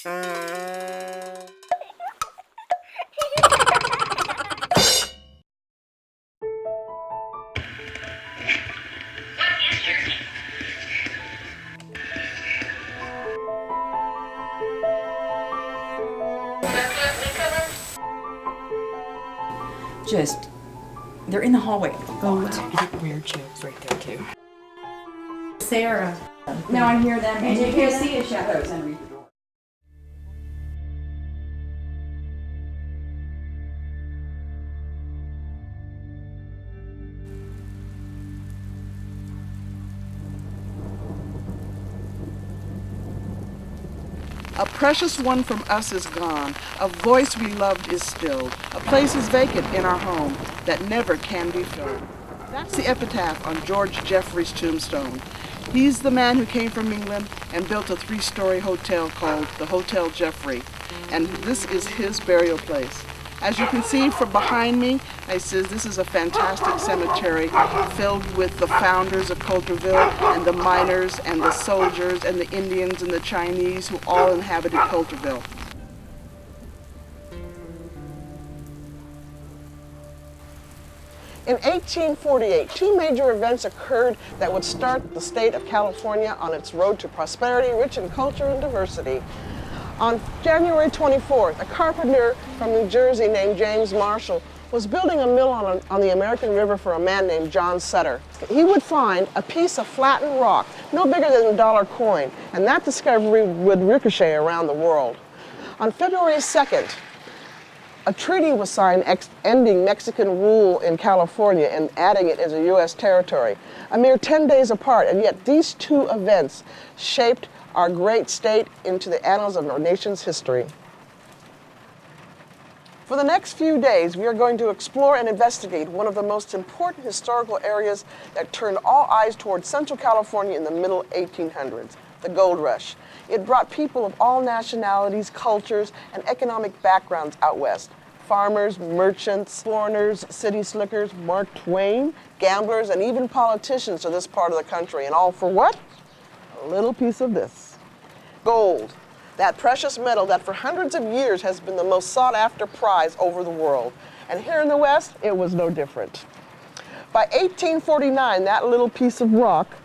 Just, they're in the hallway. Oh, weird chicks right there too. Sarah. Now I hear them. And you can see the shadows underneath the door. A precious one from us is gone, a voice we loved is stilled, a place is vacant in our home that never can be filled. That's the epitaph on George Jeffrey's tombstone. He's the man who came from England and built a 3-story hotel called the Hotel Jeffrey, and this is his burial place. As you can see from behind me, this is a fantastic cemetery filled with the founders of Coulterville and the miners and the soldiers and the Indians and the Chinese who all inhabited Coulterville. In 1848, 2 major events occurred that would start the state of California on its road to prosperity, rich in culture and diversity. On January 24th, a carpenter from New Jersey named James Marshall was building a mill on the American River for a man named John Sutter. He would find a piece of flattened rock, no bigger than a dollar coin, and that discovery would ricochet around the world. On February 2nd, a treaty was signed ending Mexican rule in California and adding it as a U.S. territory. A mere 10 days apart, and yet these 2 events shaped our great state into the annals of our nation's history. For the next few days, we are going to explore and investigate one of the most important historical areas that turned all eyes towards Central California in the middle 1800s, the Gold Rush. It brought people of all nationalities, cultures, and economic backgrounds out west. Farmers, merchants, foreigners, city slickers, Mark Twain, gamblers, and even politicians to this part of the country. And all for what? A little piece of this. Gold, that precious metal that for hundreds of years has been the most sought after prize over the world. And here in the West, it was no different. By 1849, that little piece of rock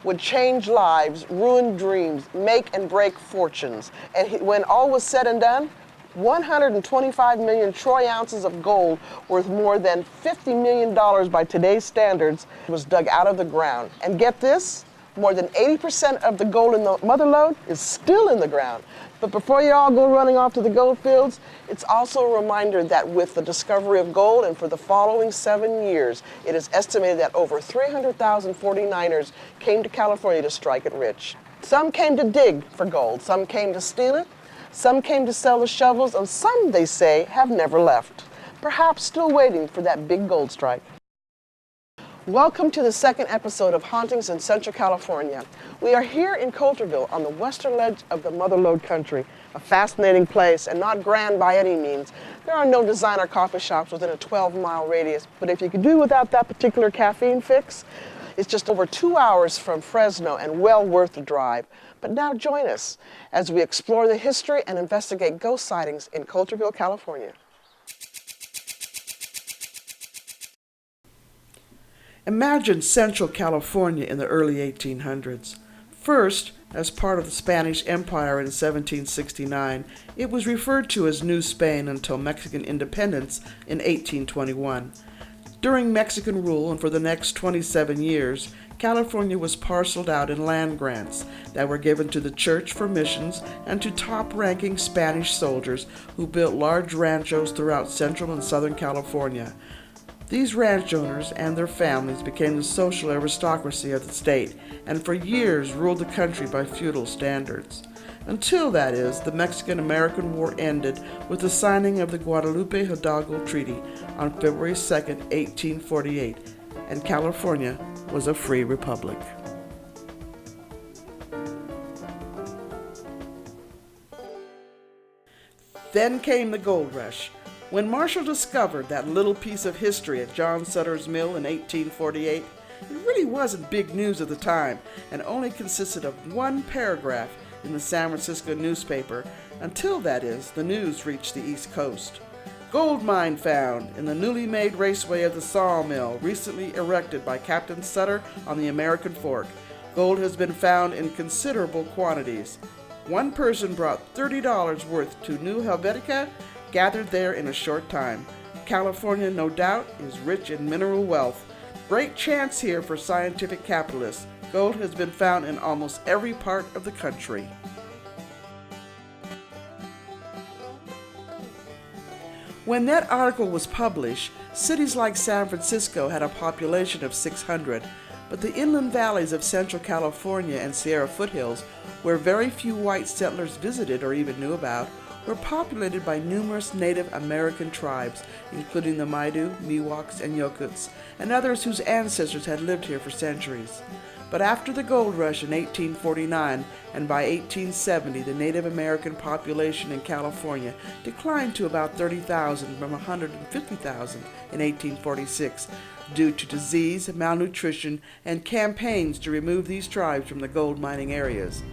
would change lives, ruin dreams, make and break fortunes. And when all was said and done, 125 million troy ounces of gold, worth more than $50 million by today's standards, was dug out of the ground. And get this, more than 80% of the gold in the mother lode is still in the ground. But before you all go running off to the gold fields, it's also a reminder that with the discovery of gold and for the following 7 years, it is estimated that over 300,000 49ers came to California to strike it rich. Some came to dig for gold, some came to steal it, some came to sell the shovels, and some, they say, have never left, perhaps still waiting for that big gold strike. Welcome to the second episode of Hauntings in Central California. We are here in Coulterville on the western ledge of the Mother Lode country, a fascinating place and not grand by any means. There are no designer coffee shops within a 12-mile radius, but if you could do without that particular caffeine fix, it's just over 2 hours from Fresno and well worth the drive. But now join us as we explore the history and investigate ghost sightings in Coulterville, California. Imagine Central California in the early 1800s. First, as part of the Spanish Empire in 1769, it was referred to as New Spain until Mexican independence in 1821. During Mexican rule and for the next 27 years, California was parceled out in land grants that were given to the church for missions and to top-ranking Spanish soldiers who built large ranchos throughout Central and Southern California. These ranch owners and their families became the social aristocracy of the state and for years ruled the country by feudal standards. Until, that is, the Mexican-American War ended with the signing of the Guadalupe-Hidalgo Treaty on February 2, 1848, and California was a free republic. Then came the gold rush. When Marshall discovered that little piece of history at John Sutter's mill in 1848, it really wasn't big news at the time and only consisted of one paragraph in the San Francisco newspaper, until, that is, the news reached the East Coast. Gold mine found in the newly made raceway of the Sawmill, recently erected by Captain Sutter on the American Fork. Gold has been found in considerable quantities. One person brought $30 worth to New Helvetica, gathered there in a short time. California, no doubt, is rich in mineral wealth. Great chance here for scientific capitalists. Gold has been found in almost every part of the country. When that article was published, cities like San Francisco had a population of 600, but the inland valleys of Central California and Sierra foothills, where very few white settlers visited or even knew about, were populated by numerous Native American tribes, including the Maidu, Miwoks, and Yokuts, and others whose ancestors had lived here for centuries. But after the gold rush in 1849 and by 1870, the Native American population in California declined to about 30,000 from 150,000 in 1846 due to disease, malnutrition, and campaigns to remove these tribes from the gold mining areas.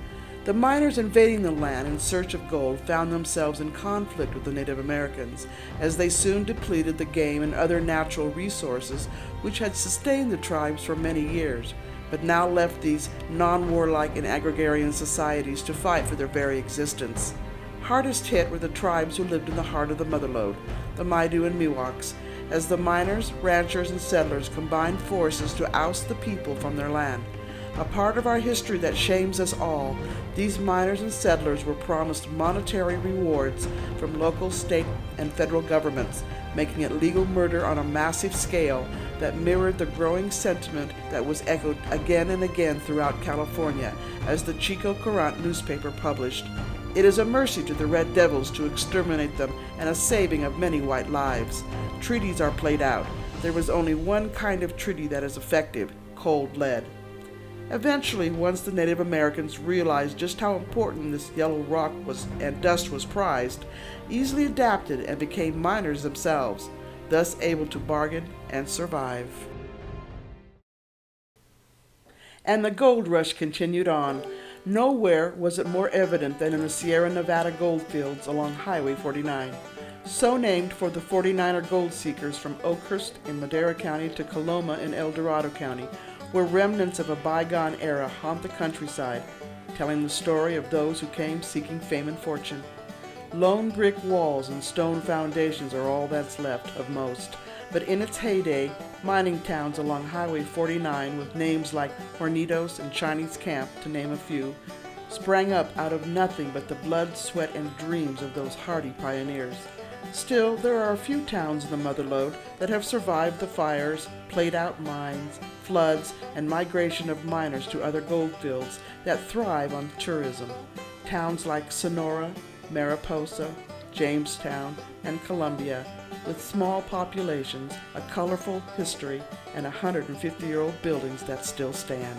The miners invading the land in search of gold found themselves in conflict with the Native Americans, as they soon depleted the game and other natural resources which had sustained the tribes for many years, but now left these non-warlike and agrarian societies to fight for their very existence. Hardest hit were the tribes who lived in the heart of the Motherlode, the Maidu and Miwoks, as the miners, ranchers, and settlers combined forces to oust the people from their land. A part of our history that shames us all, these miners and settlers were promised monetary rewards from local, state, and federal governments, making it legal murder on a massive scale that mirrored the growing sentiment that was echoed again and again throughout California, as the Chico Courant newspaper published. It is a mercy to the Red Devils to exterminate them and a saving of many white lives. Treaties are played out. There was only one kind of treaty that is effective: cold lead. Eventually, once the Native Americans realized just how important this yellow rock was and dust was prized, easily adapted and became miners themselves, thus able to bargain and survive. And the gold rush continued on. Nowhere was it more evident than in the Sierra Nevada goldfields along Highway 49, so named for the 49er gold seekers from Oakhurst in Madera County to Coloma in El Dorado County, where remnants of a bygone era haunt the countryside, telling the story of those who came seeking fame and fortune. Lone brick walls and stone foundations are all that's left of most, but in its heyday, mining towns along Highway 49 with names like Hornitos and Chinese Camp, to name a few, sprang up out of nothing but the blood, sweat, and dreams of those hardy pioneers. Still, there are a few towns in the Motherlode that have survived the fires, played out mines, floods, and migration of miners to other goldfields that thrive on tourism. Towns like Sonora, Mariposa, Jamestown, and Columbia, with small populations, a colorful history, and 150-year-old buildings that still stand.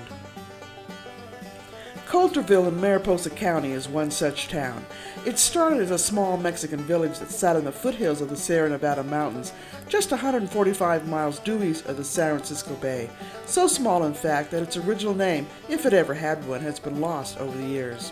Coulterville in Mariposa County is one such town. It started as a small Mexican village that sat in the foothills of the Sierra Nevada mountains, just 145 miles due east of the San Francisco Bay. So small, in fact, that its original name, if it ever had one, has been lost over the years.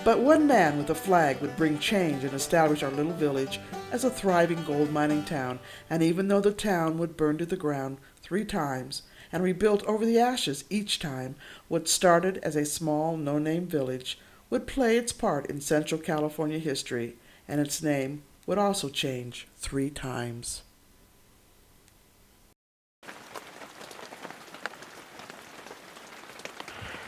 But one man with a flag would bring change and establish our little village as a thriving gold mining town, and even though the town would burn to the ground 3 times, and rebuilt over the ashes each time, what started as a small, no-name village would play its part in Central California history, and its name would also change 3 times.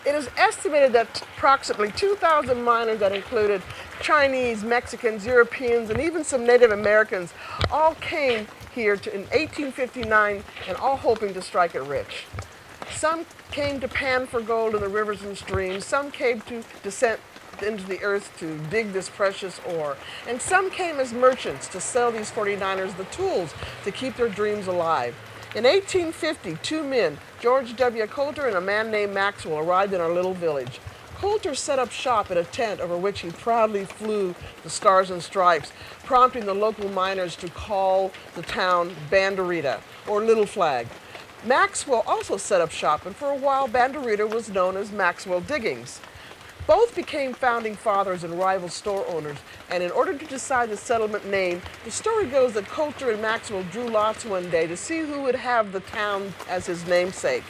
It is estimated that approximately 2,000 miners that included Chinese, Mexicans, Europeans, and even some Native Americans all came here in 1859 and all hoping to strike it rich. Some came to pan for gold in the rivers and streams, some came to descend into the earth to dig this precious ore, and some came as merchants to sell these 49ers the tools to keep their dreams alive. In 1850, 2 men, George W. Coulter and a man named Maxwell, arrived in our little village. Coulter set up shop in a tent over which he proudly flew the Stars and Stripes, prompting the local miners to call the town Banderita, or Little Flag. Maxwell also set up shop, and for a while Banderita was known as Maxwell Diggings. Both became founding fathers and rival store owners, and in order to decide the settlement name, the story goes that Coulter and Maxwell drew lots one day to see who would have the town as his namesake.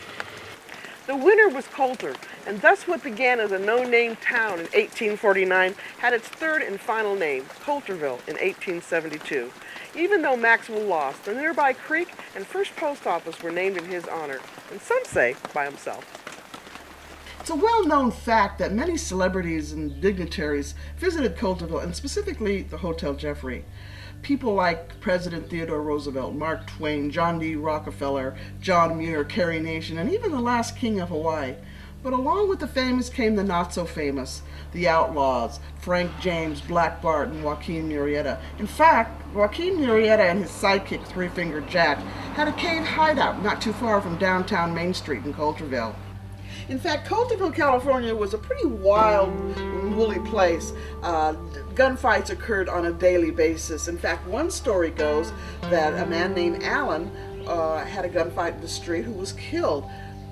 The winner was Coulter, and thus what began as a no-name town in 1849 had its third and final name, Coulterville, in 1872. Even though Maxwell lost, the nearby creek and first post office were named in his honor, and some say by himself. It's a well-known fact that many celebrities and dignitaries visited Coulterville, and specifically the Hotel Jeffrey. People like President Theodore Roosevelt, Mark Twain, John D. Rockefeller, John Muir, Carrie Nation, and even the last king of Hawaii. But along with the famous came the not-so-famous, the outlaws, Frank James, Black Bart, and Joaquin Murrieta. In fact, Joaquin Murrieta and his sidekick, Three-Fingered Jack, had a cave hideout not too far from downtown Main Street in Coulterville. In fact, Coulterville, California was a pretty wild and woolly place. Gunfights occurred on a daily basis. In fact, one story goes that a man named Allen had a gunfight in the street who was killed.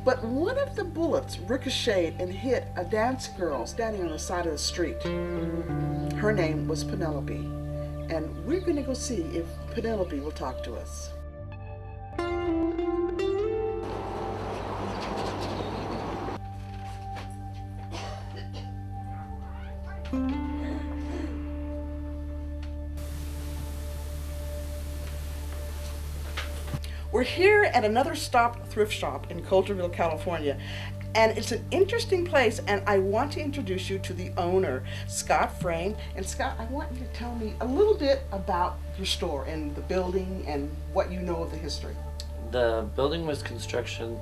But one of the bullets ricocheted and hit a dance girl standing on the side of the street. Her name was Penelope. And we're going to go see if Penelope will talk to us. We're here at another stop thrift shop in Coulterville, California, and it's an interesting place, and I want to introduce you to the owner, Scott Frame. And Scott, I want you to tell me a little bit about your store and the building and what you know of the history. The building was constructed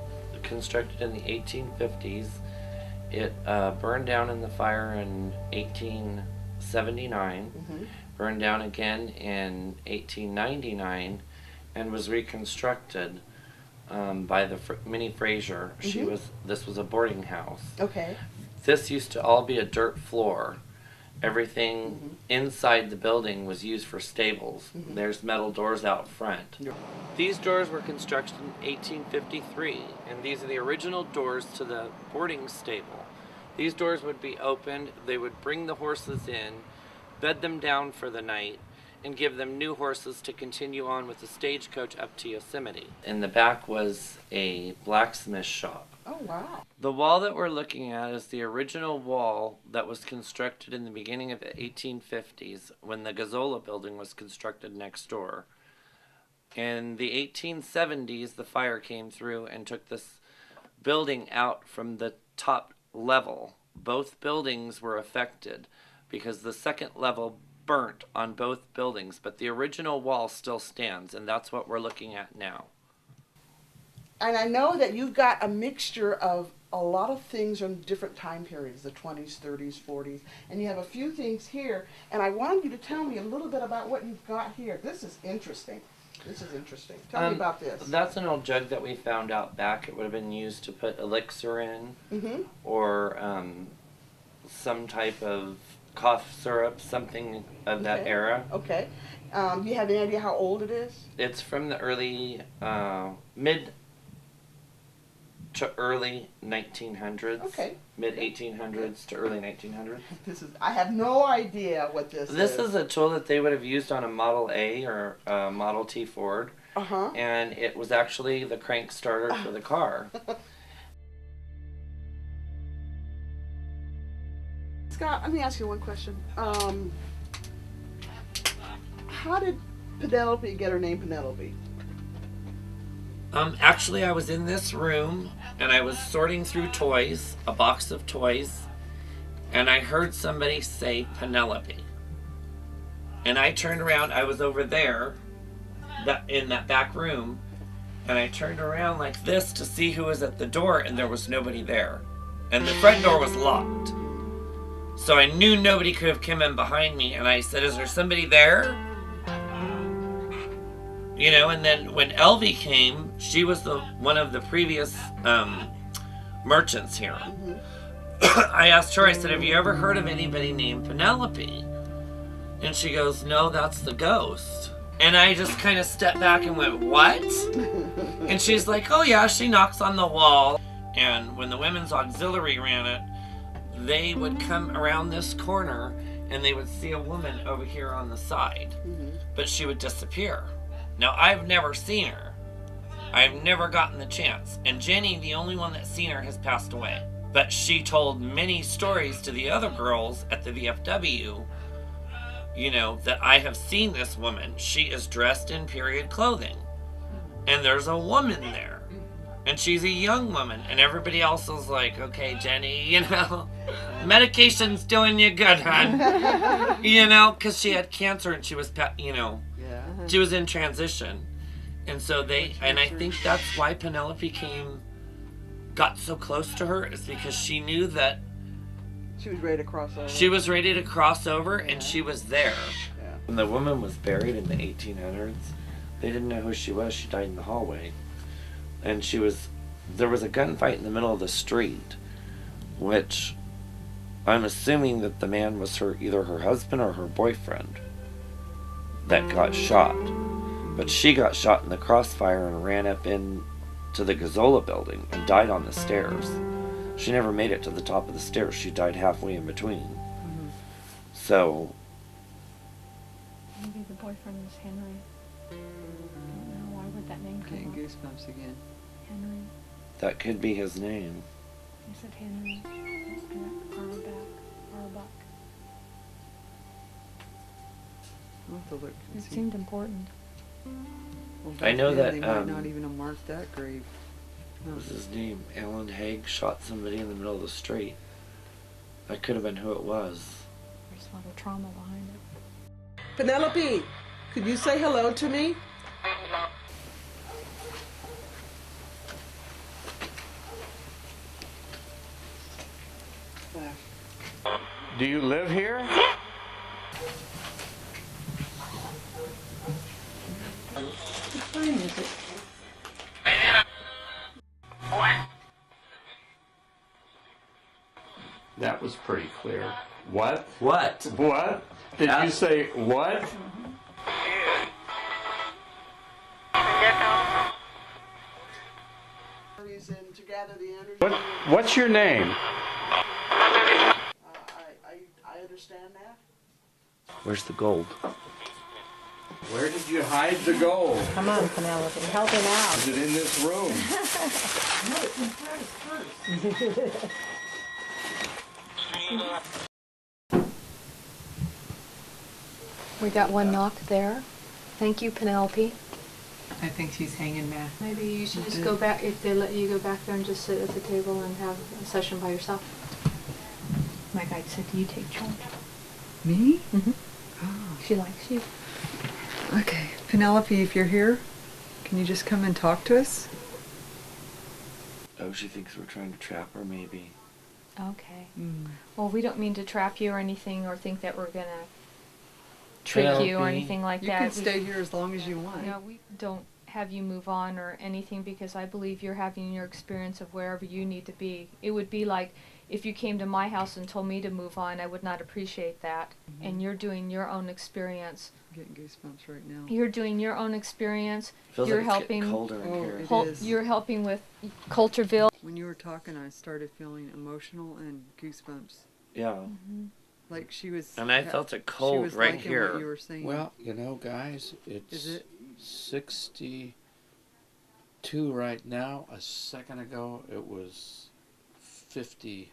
in the 1850s. It burned down in the fire in 1879, burned down again in 1899, and was reconstructed by the Minnie Fraser. This was a boarding house. Okay. This used to all be a dirt floor. Everything inside the building was used for stables. There's metal doors out front. These doors were constructed in 1853, and these are the original doors to the boarding stable. These doors would be opened, they would bring the horses in, bed them down for the night, and give them new horses to continue on with the stagecoach up to Yosemite. In the back was a blacksmith shop. Oh, wow. The wall that we're looking at is the original wall that was constructed in the beginning of the 1850s when the Gazzola building was constructed next door. In the 1870s, the fire came through and took this building out from the top level. Both buildings were affected because the second level burnt on both buildings, but the original wall still stands, and that's what we're looking at now. And I know that you've got a mixture of a lot of things from different time periods, the 20s, 30s, 40s, and you have a few things here, and I wanted you to tell me a little bit about what you've got here. This is interesting. Tell me about this. That's an old jug that we found out back. It would have been used to put elixir in, or some type of cough syrup, something of that era. Okay. Do you have any idea how old it is? It's from the early, mid to early 1900s. Okay. Mid 1800s to early 1900s. I have no idea what this is. This is a tool that they would have used on a Model A or a Model T Ford. And it was actually the crank starter for the car. Scott, let me ask you one question. How did Penelope get her name Penelope? Actually, I was in this room and I was sorting through toys, a box of toys, and I heard somebody say Penelope. And I turned around, I was over there, in that back room, and I turned around like this to see who was at the door, and there was nobody there. And the front door was locked. So I knew nobody could have come in behind me, and I said, "Is there somebody there?" You know, and then when Elvie came, she was one of the previous merchants here. I asked her, I said, "Have you ever heard of anybody named Penelope?" And she goes, "No, that's the ghost." And I just kind of stepped back and went, "What?" And she's like, "Oh yeah, she knocks on the wall." And when the Women's Auxiliary ran it, they would come around this corner and they would see a woman over here on the side, but she would disappear. Now, I've never seen her. I've never gotten the chance. And Jenny, the only one that's seen her, has passed away. But she told many stories to the other girls at the VFW, you know, that I have seen this woman. She is dressed in period clothing. And there's a woman there. And she's a young woman. And everybody else is like, okay, Jenny, you know, medication's doing you good, hon. You know, because she had cancer and she was, you know, she was in transition. And so and I think that's why Penelope got so close to her, is because she knew that She was ready to cross over. she was ready to cross over, and she was there. When the woman was buried in the 1800s, they didn't know who she was. She died in the hallway. And there was a gunfight in the middle of the street, which I'm assuming that the man was either her husband or her boyfriend that got shot. But she got shot in the crossfire and ran up into the Gazzola building and died on the stairs. She never made it to the top of the stairs. She died halfway in between. So Maybe the boyfriend was Henry. I don't know. Why would that name Getting come up? goosebumps again. Henry. that could be his name. He said Henry. Arbuck. I'll have to look and It see. seemed important. Well, I know back then that, they might not even have marked that grave. What was his name? Alan Haig shot somebody in the middle of the street. That could have been who it was. There's a lot of trauma behind it. Penelope, could you say hello to me? Do you live here? That was pretty clear. What? What? What? Did you say what? And to gather the energy. What's your name? I understand that. Where's the gold? Where did you hide the gold? Come on, Penelope. Help him out. Is it in this room? We got one knock there. Thank you, Penelope. I think she's hanging back. Maybe you should just go back, if they let you go back there and just sit at the table and have a session by yourself. My guide said, do you take charge? Me? She likes you. Okay. Penelope, if you're here, can you just come and talk to us? Oh, she thinks we're trying to trap her, maybe. Okay. Well, we don't mean to trap you or anything, or think that we're gonna trick you or Penelope. anything like You that. can We- stay here as long as you want. No, we don't have you move on or anything, because I believe you're having your experience of wherever you need to be. It would be like if you came to my house and told me to move on, I would not appreciate that. And you're doing your own experience. I'm getting goosebumps right now. You're doing your own experience. Feels You're like it's getting helping. colder in Oh, here. it is. You're helping with Coulterville. When you were talking, I started feeling emotional and goosebumps. Yeah. Like she was. And I felt it cold she was right liking here. What you were saying. Well, you know, guys, it's Is it? 62 right now. A second ago, it was 51.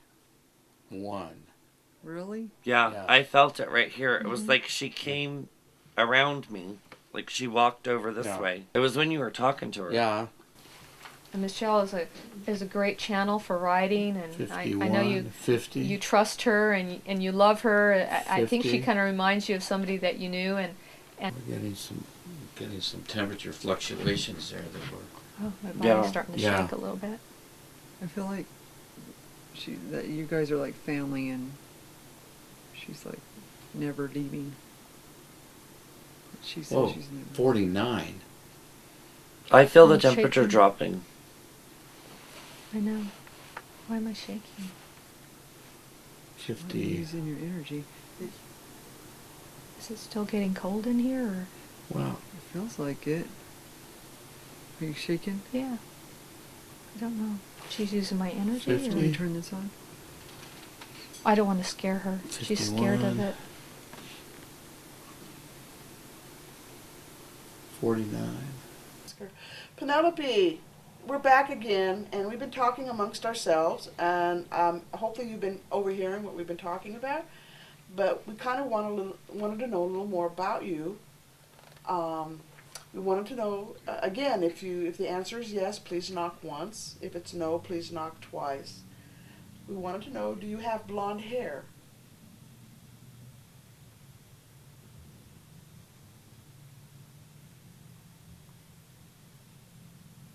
Really? Yeah, Yeah. I felt it right here. It was like she came around me. Like she walked over this Yeah. way. It was when you were talking to her. Yeah, And Michelle is a great channel for writing, and 51, I know you 50. you trust her and you love her. I think she 50. kind of reminds you of somebody that you knew, and We're getting some temperature fluctuations there that were. oh, my body's Yeah. starting to Yeah. shake a little bit. I feel like that you guys are like family, and she's like never leaving. She said Whoa, she's never. 49. I feel the I'm temperature shaking. dropping. I know. Why am I shaking? 50. Using your energy. Is it still getting cold in here? Or? Well, It feels like it. Are you shaking? Yeah. I don't know. She's using my energy. Let me 50. turn this on. I don't want to scare her. She's scared of 51. it. 49. Penelope, we're back again, and we've been talking amongst ourselves, and hopefully you've been overhearing what we've been talking about, but we kind of wanted to know a little more about you. We wanted to know, again, if the answer is yes, please knock once. If it's no, please knock twice. We wanted to know, do you have blonde hair?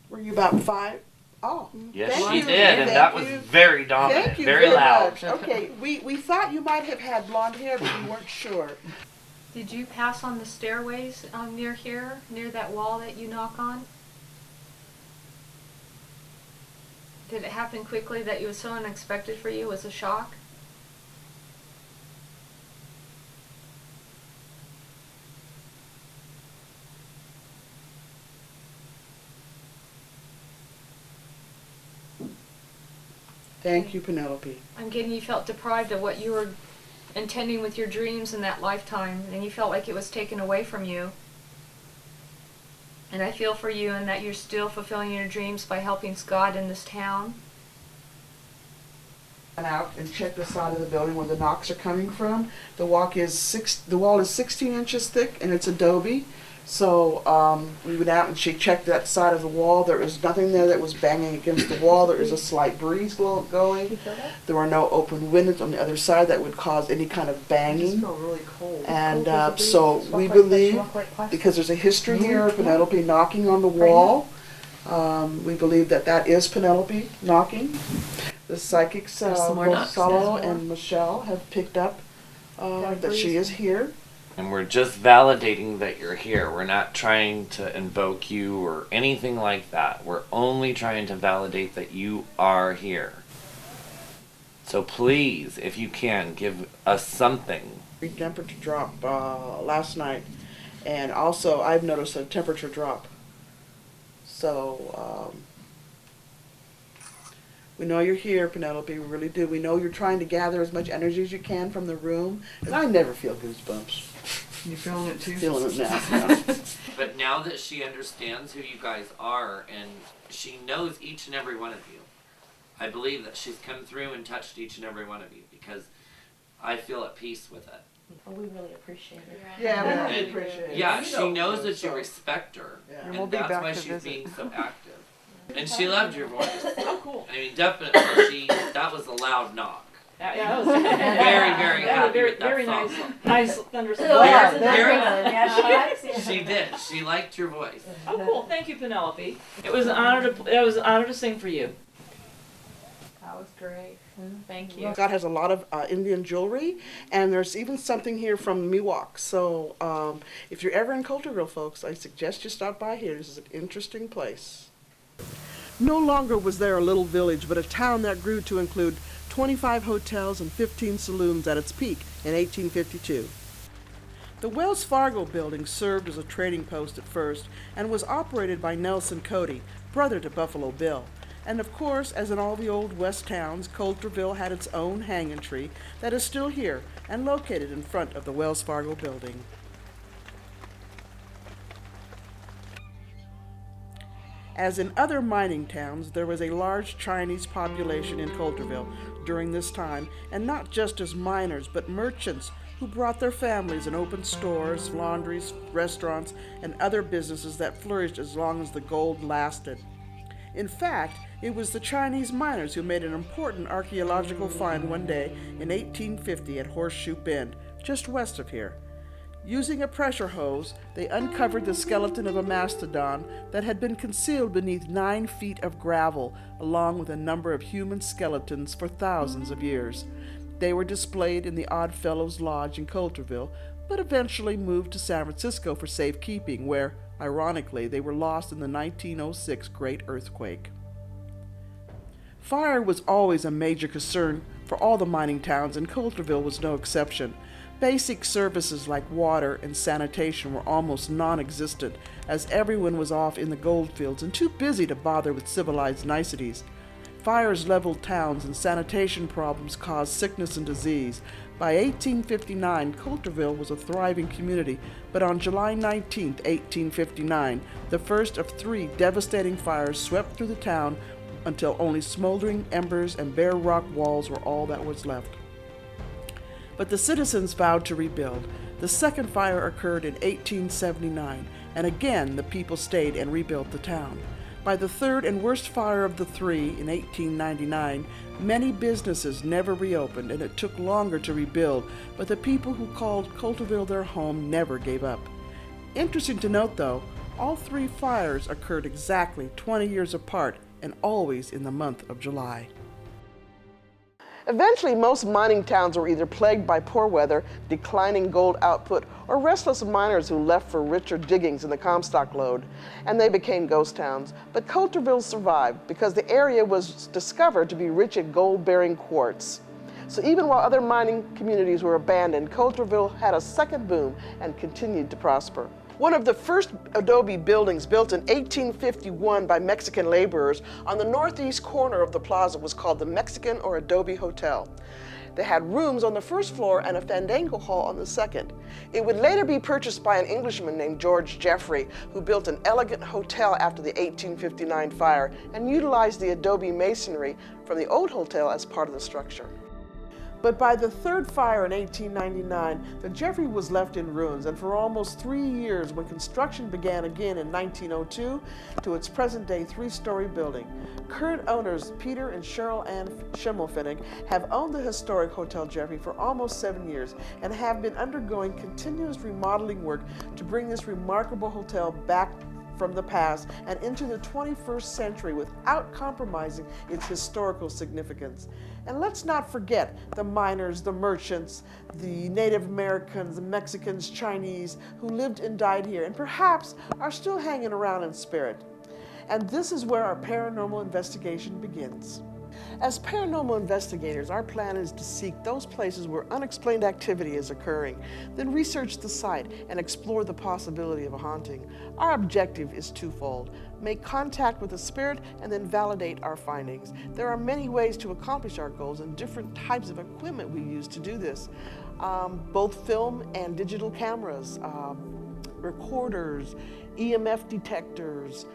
Were you about 5? Oh, Yes, thank she you. did, and Thank that was you. very dominant, Thank you very loud. much. Okay, we thought you might have had blonde hair, but we weren't sure. Did you pass on the stairways near here, near that wall that you knock on? Did it happen quickly that it was so unexpected for you? It was a shock? Thank you, Penelope. I'm getting you felt deprived of what you were intending with your dreams in that lifetime, and you felt like it was taken away from you. And I feel for you and that you're still fulfilling your dreams by helping God in this town. Went out and checked the side of the building where the knocks are coming from. The wall is 16 inches thick, and it's adobe. So we went out and she checked that side of the wall. There was nothing there that was banging against the wall. There is a slight breeze going. There were no open windows on the other side that would cause any kind of banging. really cold. And so we believe, because there's a history here of Penelope knocking on the wall, we believe that that is Penelope knocking. The psychics, some more both knocks. Salo and Michelle, have picked up that she is here. And we're just validating that you're here. We're not trying to invoke you or anything like that. We're only trying to validate that you are here. So please, if you can, give us something. Temperature drop last night, and also I've noticed a temperature drop. So we know you're here, Penelope. We really do. We know you're trying to gather as much energy as you can from the room, and I never feel goosebumps. You feeling it too? Feeling it now. Yeah. But now that she understands who you guys are and she knows each and every one of you, I believe that she's come through and touched each and every one of you because I feel at peace with it. Well, we really appreciate it. Yeah, we really And, appreciate it. yeah, You she know, knows that you so- respect her, Yeah. And and we'll be that's back why to she's visit. being so active. And she loved your voice. Oh, cool. I mean, definitely, that was a loud knock. That was Very, very happy with that very song. nice thunderstorm. Very- Very very- good. Yeah, she likes it. She did. She liked your voice. Oh, cool. Thank you, Penelope. It was an honor to sing for you. That was great. Thank you. God has a lot of Indian jewelry, and there's even something here from Miwok. So if you're ever in Coulterville, folks, I suggest you stop by here. This is an interesting place. No longer was there a little village, but a town that grew to include 25 hotels and 15 saloons at its peak in 1852. The Wells Fargo building served as a trading post at first and was operated by Nelson Cody, brother to Buffalo Bill. And of course, as in all the old West towns, Coulterville had its own hanging tree that is still here and located in front of the Wells Fargo building. As in other mining towns, there was a large Chinese population in Coulterville during this time, and not just as miners, but merchants who brought their families and opened stores, laundries, restaurants, and other businesses that flourished as long as the gold lasted. In fact, it was the Chinese miners who made an important archaeological find one day in 1850 at Horseshoe Bend, just west of here. Using a pressure hose, they uncovered the skeleton of a mastodon that had been concealed beneath 9 feet of gravel, along with a number of human skeletons for thousands of years. They were displayed in the Odd Fellows Lodge in Coulterville, but eventually moved to San Francisco for safekeeping, where, ironically, they were lost in the 1906 Great Earthquake. Fire was always a major concern for all the mining towns, and Coulterville was no exception. Basic services like water and sanitation were almost non-existent, as everyone was off in the gold fields and too busy to bother with civilized niceties. Fires leveled towns and sanitation problems caused sickness and disease. By 1859, Coulterville was a thriving community, but on July 19, 1859, the first of 3 devastating fires swept through the town until only smoldering embers and bare rock walls were all that was left. But the citizens vowed to rebuild. The second fire occurred in 1879, and again the people stayed and rebuilt the town. By the third and worst fire of the 3 in 1899, many businesses never reopened, and it took longer to rebuild, but the people who called Coulterville their home never gave up. Interesting to note, though, all 3 fires occurred exactly 20 years apart and always in the month of July. Eventually, most mining towns were either plagued by poor weather, declining gold output, or restless miners who left for richer diggings in the Comstock lode, and they became ghost towns. But Coulterville survived because the area was discovered to be rich in gold-bearing quartz. So even while other mining communities were abandoned, Coulterville had a second boom and continued to prosper. One of the first adobe buildings built in 1851 by Mexican laborers on the northeast corner of the plaza was called the Mexican or Adobe Hotel. They had rooms on the first floor and a fandango hall on the second. It would later be purchased by an Englishman named George Jeffrey, who built an elegant hotel after the 1859 fire and utilized the adobe masonry from the old hotel as part of the structure. But by the third fire in 1899, the Jeffrey was left in ruins, and for almost 3 years, when construction began again in 1902 to its present-day 3-story building. Current owners Peter and Cheryl Ann Schimmelfinnig have owned the historic Hotel Jeffrey for almost 7 years and have been undergoing continuous remodeling work to bring this remarkable hotel back from the past and into the 21st century without compromising its historical significance. And let's not forget the miners, the merchants, the Native Americans, the Mexicans, Chinese, who lived and died here and perhaps are still hanging around in spirit. And this is where our paranormal investigation begins. As paranormal investigators, our plan is to seek those places where unexplained activity is occurring, then research the site and explore the possibility of a haunting. Our objective is twofold: make contact with the spirit and then validate our findings. There are many ways to accomplish our goals and different types of equipment we use to do this. Both film and digital cameras, recorders, EMF detectors,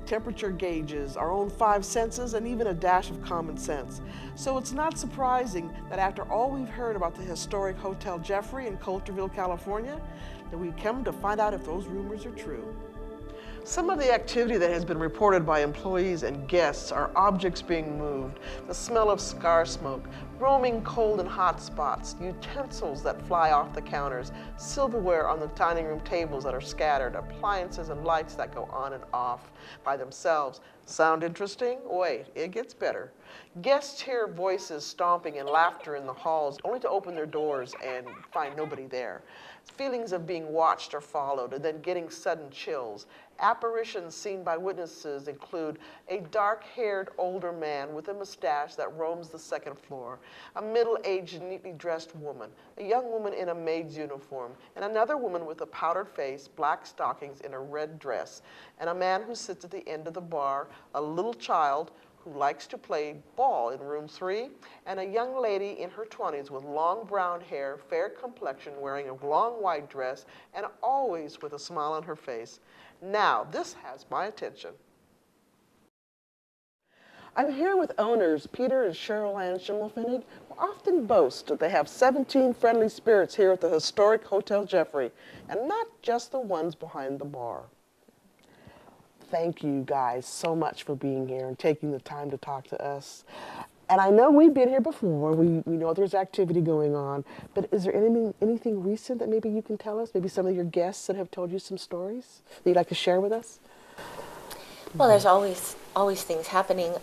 temperature gauges, our own 5 senses, and even a dash of common sense. So it's not surprising that after all we've heard about the historic Hotel Jeffrey in Coulterville, California, that we come to find out if those rumors are true. Some of the activity that has been reported by employees and guests are objects being moved, the smell of cigar smoke, roaming cold and hot spots, utensils that fly off the counters, silverware on the dining room tables that are scattered, appliances and lights that go on and off by themselves. Sound interesting? Wait, it gets better. Guests hear voices stomping and laughter in the halls, only to open their doors and find nobody there. Feelings of being watched or followed, and then getting sudden chills. Apparitions seen by witnesses include a dark-haired older man with a mustache that roams the second floor, a middle-aged, neatly dressed woman, a young woman in a maid's uniform, and another woman with a powdered face, black stockings, and a red dress, and a man who sits at the end of the bar, a little child who likes to play ball in room 3, and a young lady in her 20s with long brown hair, fair complexion, wearing a long white dress, and always with a smile on her face. Now, this has my attention. I'm here with owners Peter and Cheryl Ann Schimmelfinnig, who often boast that they have 17 friendly spirits here at the historic Hotel Jeffrey, and not just the ones behind the bar. Thank you guys so much for being here and taking the time to talk to us. And I know we've been here before, we know there's activity going on, but is there anything recent that maybe you can tell us? Maybe some of your guests that have told you some stories that you'd like to share with us? Well, there's always things happening.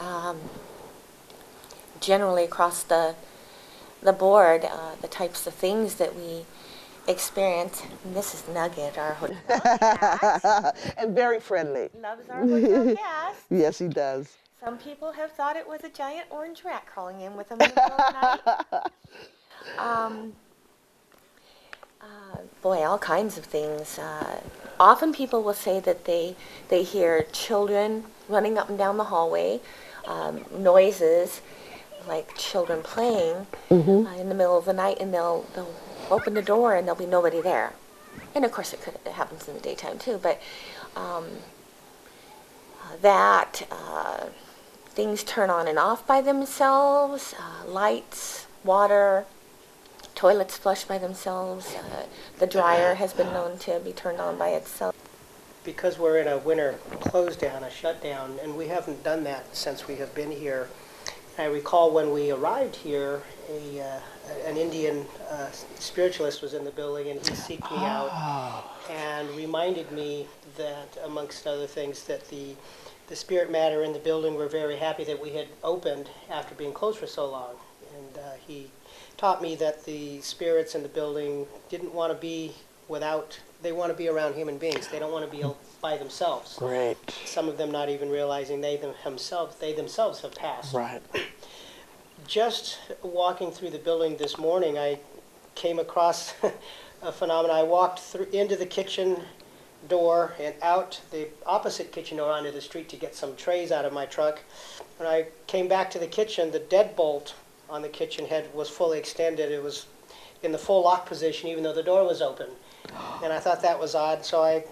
Generally across the board, the types of things that we experience. And this is Nugget, our hotel cat. And very friendly. Loves our hotel cat. Yes, he does. Some people have thought it was a giant orange rat crawling in with them in the middle of the night. Boy, all kinds of things. Often people will say that they hear children running up and down the hallway. noises like children playing in the middle of the night, and they'll open the door and there'll be nobody there. And of course it happens in the daytime too, but things turn on and off by themselves, lights, water, toilets flush by themselves, the dryer has been known to be turned on by itself. Because we're in a winter close down, a shutdown, and we haven't done that since we have been here. I recall when we arrived here, an Indian spiritualist was in the building, and he seeked me out and reminded me that, amongst other things, that the spirit matter in the building were very happy that we had opened after being closed for so long. And he taught me that the spirits in the building didn't want to be they want to be around human beings. They don't want to be by themselves. Great. Some of them not even realizing they themselves have passed. Right. Just walking through the building this morning, I came across a phenomenon. I walked into the kitchen door and out the opposite kitchen door onto the street to get some trays out of my truck. When I came back to the kitchen, the deadbolt on the kitchen head was fully extended. It was in the full lock position, even though the door was open. And I thought that was odd, so I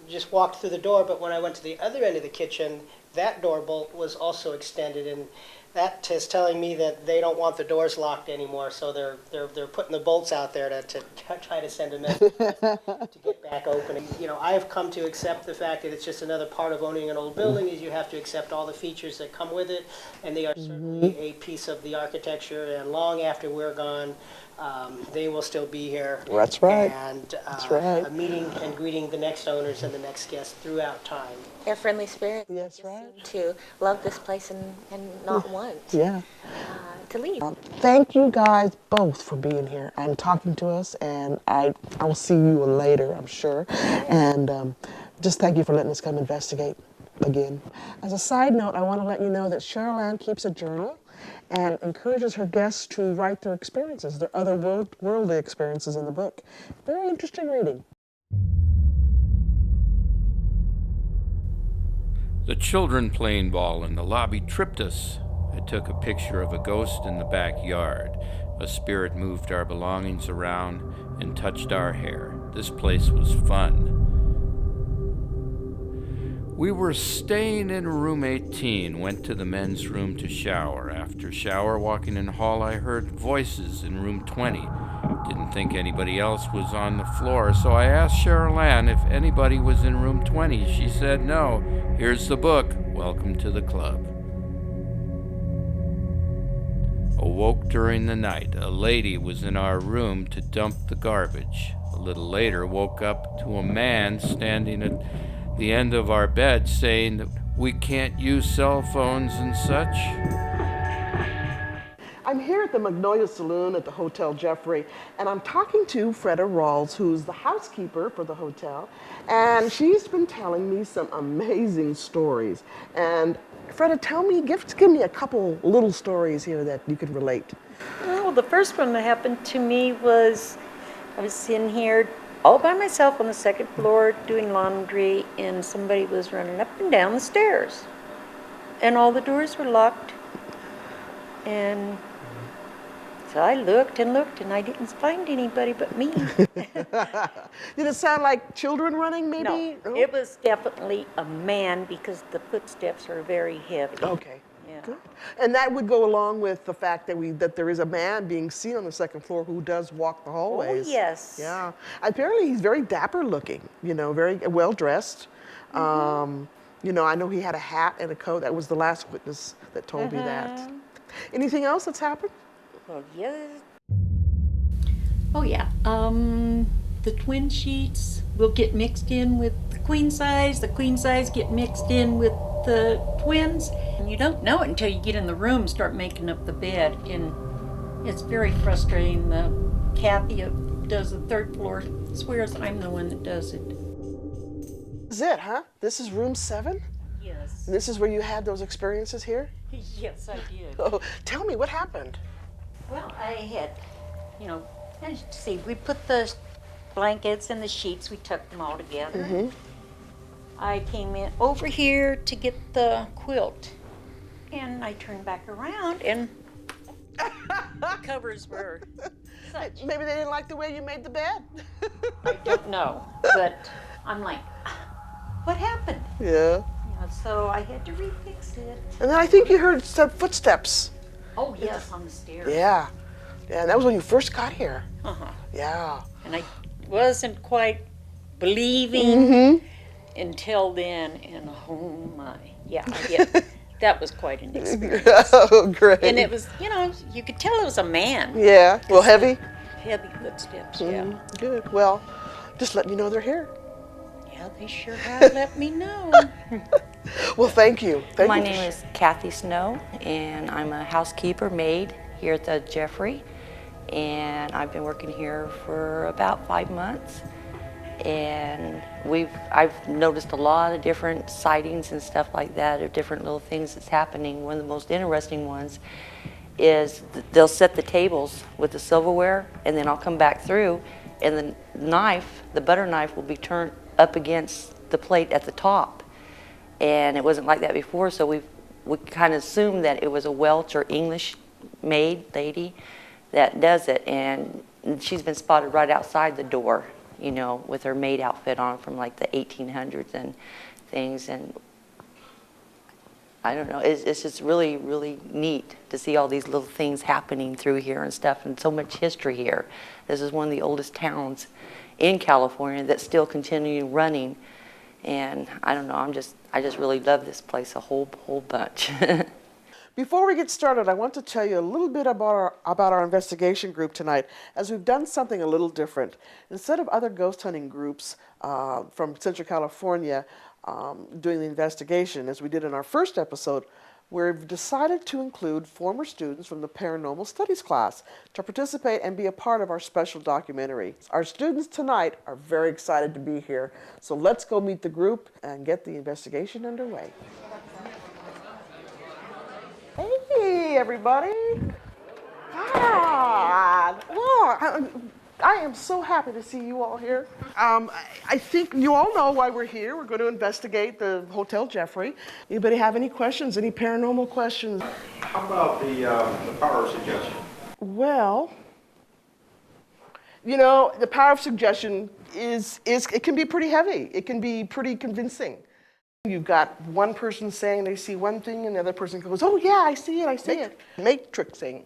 just walked through the door, but when I went to the other end of the kitchen, that door bolt was also extended, and that is telling me that they don't want the doors locked anymore, so they're putting the bolts out there to try to send a message to get back open. You know, I've come to accept the fact that it's just another part of owning an old building, is you have to accept all the features that come with it, and they are certainly a piece of the architecture, and long after we're gone, they will still be here. That's right. And That's right. meeting and greeting the next owners and the next guests throughout time. They're friendly spirits. That's right. To love this place and not want Yeah. to leave. Thank you guys both for being here and talking to us, and I will see you later, I'm sure. And just thank you for letting us come investigate again. As a side note, I want to let you know that Cheryl Ann keeps a journal and encourages her guests to write their experiences, their other worldly experiences in the book. Very interesting reading. The children playing ball in the lobby tripped us. I took a picture of a ghost in the backyard. A spirit moved our belongings around and touched our hair. This place was fun. We were staying in room 18, went to the men's room to shower. After shower, walking in the hall, I heard voices in room 20. Didn't think anybody else was on the floor, so I asked Cheryl Ann if anybody was in room 20. She said no. Here's the book. Welcome to the club. Awoke during the night. A lady was in our room to dump the garbage. A little later, woke up to a man standing at the end of our bed saying that we can't use cell phones and such. I'm here at the Magnolia Saloon at the Hotel Jeffrey, and I'm talking to Freda Rawls, who's the housekeeper for the hotel, and she's been telling me some amazing stories. And Freda, give me a couple little stories here that you could relate. Well, the first one that happened to me was I was in here all by myself on the second floor doing laundry, and somebody was running up and down the stairs. And all the doors were locked. And so I looked and looked, and I didn't find anybody but me. Did it sound like children running, maybe? No, it was definitely a man because the footsteps are very heavy. Okay. Yeah. Good. And that would go along with the fact that there is a man being seen on the second floor who does walk the hallways. Oh, yes. Yeah. Apparently he's very dapper looking, very well dressed. I know he had a hat and a coat. That was the last witness that told me that. Anything else that's happened? Well, yes. Oh yeah, the twin sheets will get mixed in with the queen size get mixed in with the twins. And you don't know it until you get in the room and start making up the bed, and it's very frustrating. Kathy does the third floor, swears I'm the one that does it. This is it, huh? This is room 7? Yes. This is where you had those experiences here? Yes, I did. Oh, tell me, what happened? Well, I had, as you see, we put the blankets and the sheets, we tucked them all together. Mm-hmm. I came in over here to get the quilt, and I turned back around, and the covers were such. Maybe they didn't like the way you made the bed. I don't know, but I'm like, what happened? Yeah. So I had to refix it. And then I think you heard some footsteps. Oh, yes, on the stairs. Yeah. Yeah, and that was when you first got here. Uh-huh. Yeah. And I wasn't quite believing until then, and oh my. Yeah, that was quite an experience. Oh, great. And it was, you could tell it was a man. Yeah. Well, heavy? Heavy footsteps, yeah. Good. Well, just letting you know they're here. Yeah, they sure have let me know. Well, thank you. My name is Kathy Snow, and I'm a housekeeper maid here at the Jeffrey. And I've been working here for about 5 months. And I've noticed a lot of different sightings and stuff like that, of different little things that's happening. One of the most interesting ones is they'll set the tables with the silverware, and then I'll come back through, and the butter knife will be turned up against the plate at the top. And it wasn't like that before, so we kind of assumed that it was a Welsh or English maid lady that does it, and she's been spotted right outside the door, with her maid outfit on from like the 1800s and things. And I don't know, it's just really, really neat to see all these little things happening through here and stuff, and so much history here. This is one of the oldest towns in California that's still continuing running. And I don't know, I just really love this place a whole bunch. Before we get started, I want to tell you a little bit about our investigation group tonight, as we've done something a little different. Instead of other ghost hunting groups from Central California doing the investigation, as we did in our first episode, we've decided to include former students from the Paranormal Studies class to participate and be a part of our special documentary. Our students tonight are very excited to be here, so let's go meet the group and get the investigation underway. Hey, everybody. Hi. Well, I am so happy to see you all here. I think you all know why we're here. We're going to investigate the Hotel Jeffrey. Anybody have any questions, any paranormal questions? How about the power of suggestion? Well, the power of suggestion it can be pretty heavy. It can be pretty convincing. You've got one person saying they see one thing, and the other person goes, oh yeah, I see it. Matrixing.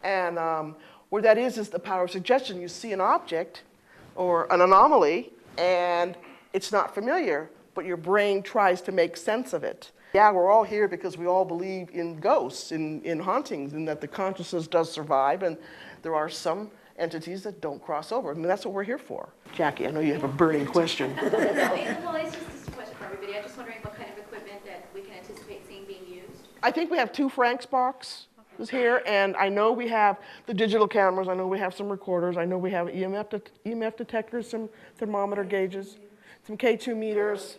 And where that is the power of suggestion. You see an object or an anomaly, and it's not familiar, but your brain tries to make sense of it. Yeah, we're all here because we all believe in ghosts, in hauntings, and that the consciousness does survive, and there are some entities that don't cross over. I mean, that's what we're here for. Jackie, I know you have a burning question. Well, it's just a question for everybody. I'm just wondering what kind of equipment that we can anticipate seeing being used. I think we have 2 Frank's boxes here, and I know we have the digital cameras. I know we have some recorders. I know we have EMF detectors, some thermometer gauges, some K2 meters.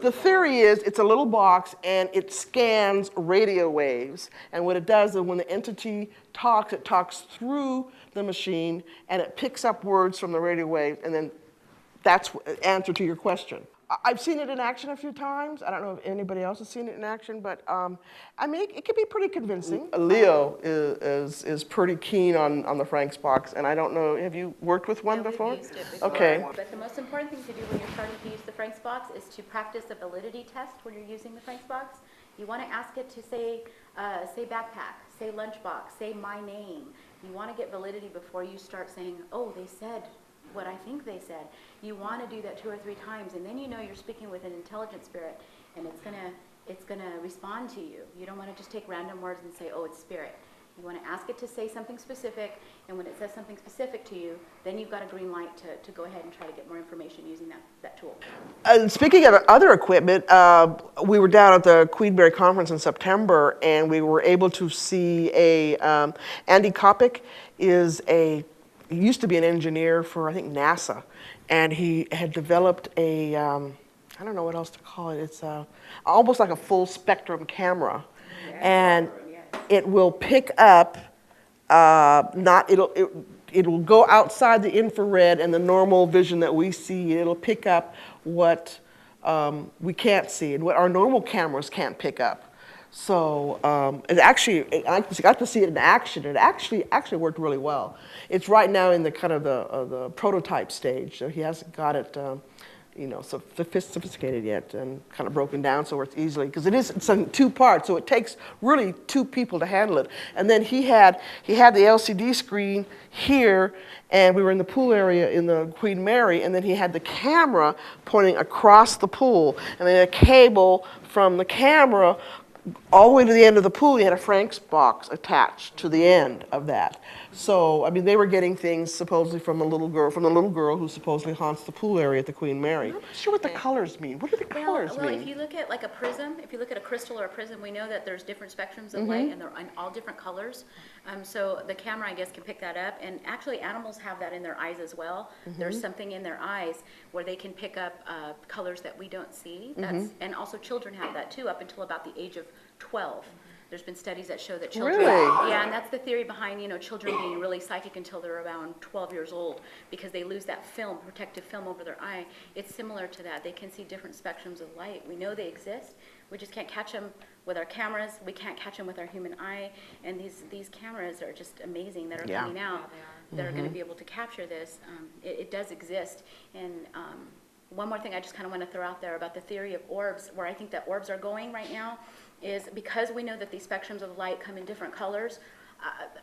The theory is it's a little box and it scans radio waves, and what it does is when the entity talks, it talks through the machine and it picks up words from the radio wave, and then that's the answer to your question. I've seen it in action a few times. I don't know if anybody else has seen it in action, but I mean, it can be pretty convincing. Leo is pretty keen on the Frank's box, and I don't know, have you worked with one before? We've used it before. Okay. But the most important thing to do when you're starting to use the Frank's box is to practice a validity test when you're using the Frank's box. You want to ask it to say backpack, say lunchbox, say my name. You want to get validity before you start saying, oh, they said what I think they said. You want to do that 2 or 3 times, and then you know you're speaking with an intelligent spirit, and it's gonna respond to you. You don't want to just take random words and say, oh, it's spirit. You want to ask it to say something specific, and when it says something specific to you, then you've got a green light to go ahead and try to get more information using that tool. Speaking of other equipment, we were down at the Queensberry Conference in September, and we were able to see Andy Kopic he used to be an engineer for, I think, NASA, and he had developed I don't know what else to call it. It's almost like a full spectrum camera, and it will pick up. It will go outside the infrared and the normal vision that we see. It'll pick up what we can't see and what our normal cameras can't pick up. So it actually, I got to see it in action. It actually worked really well. It's right now in the kind of the prototype stage. So he hasn't got it, so sophisticated yet and kind of broken down so it's easily, because it's in 2 parts, so it takes really 2 people to handle it. And then he had the LCD screen here, and we were in the pool area in the Queen Mary, and then he had the camera pointing across the pool, and then a cable from the camera all the way to the end of the pool. He had a Frank's box attached to the end of that. So, I mean, they were getting things supposedly from the little girl who supposedly haunts the pool area at the Queen Mary. I'm not sure what the colors mean. What do the colors Well, mean? if you look at like a prism, if you look at a crystal or a prism, we know that there's different spectrums of light, and they're in all different colors. So the camera, I guess, can pick that up. And actually, animals have that in their eyes as well. There's something in their eyes where they can pick up colors that we don't see. And also children have that too, up until about the age of 12. There's been studies that show that children, yeah, and that's the theory behind, children being really psychic until they're around 12 years old, because they lose that film, protective film over their eye. It's similar to that. They can see different spectrums of light. We know they exist. We just can't catch them with our cameras. We can't catch them with our human eye. And these cameras are just amazing that are coming out that are going to be able to capture this. It does exist. And one more thing I just kind of want to throw out there about the theory of orbs, where I think that orbs are going right now, is because we know that these spectrums of light come in different colors.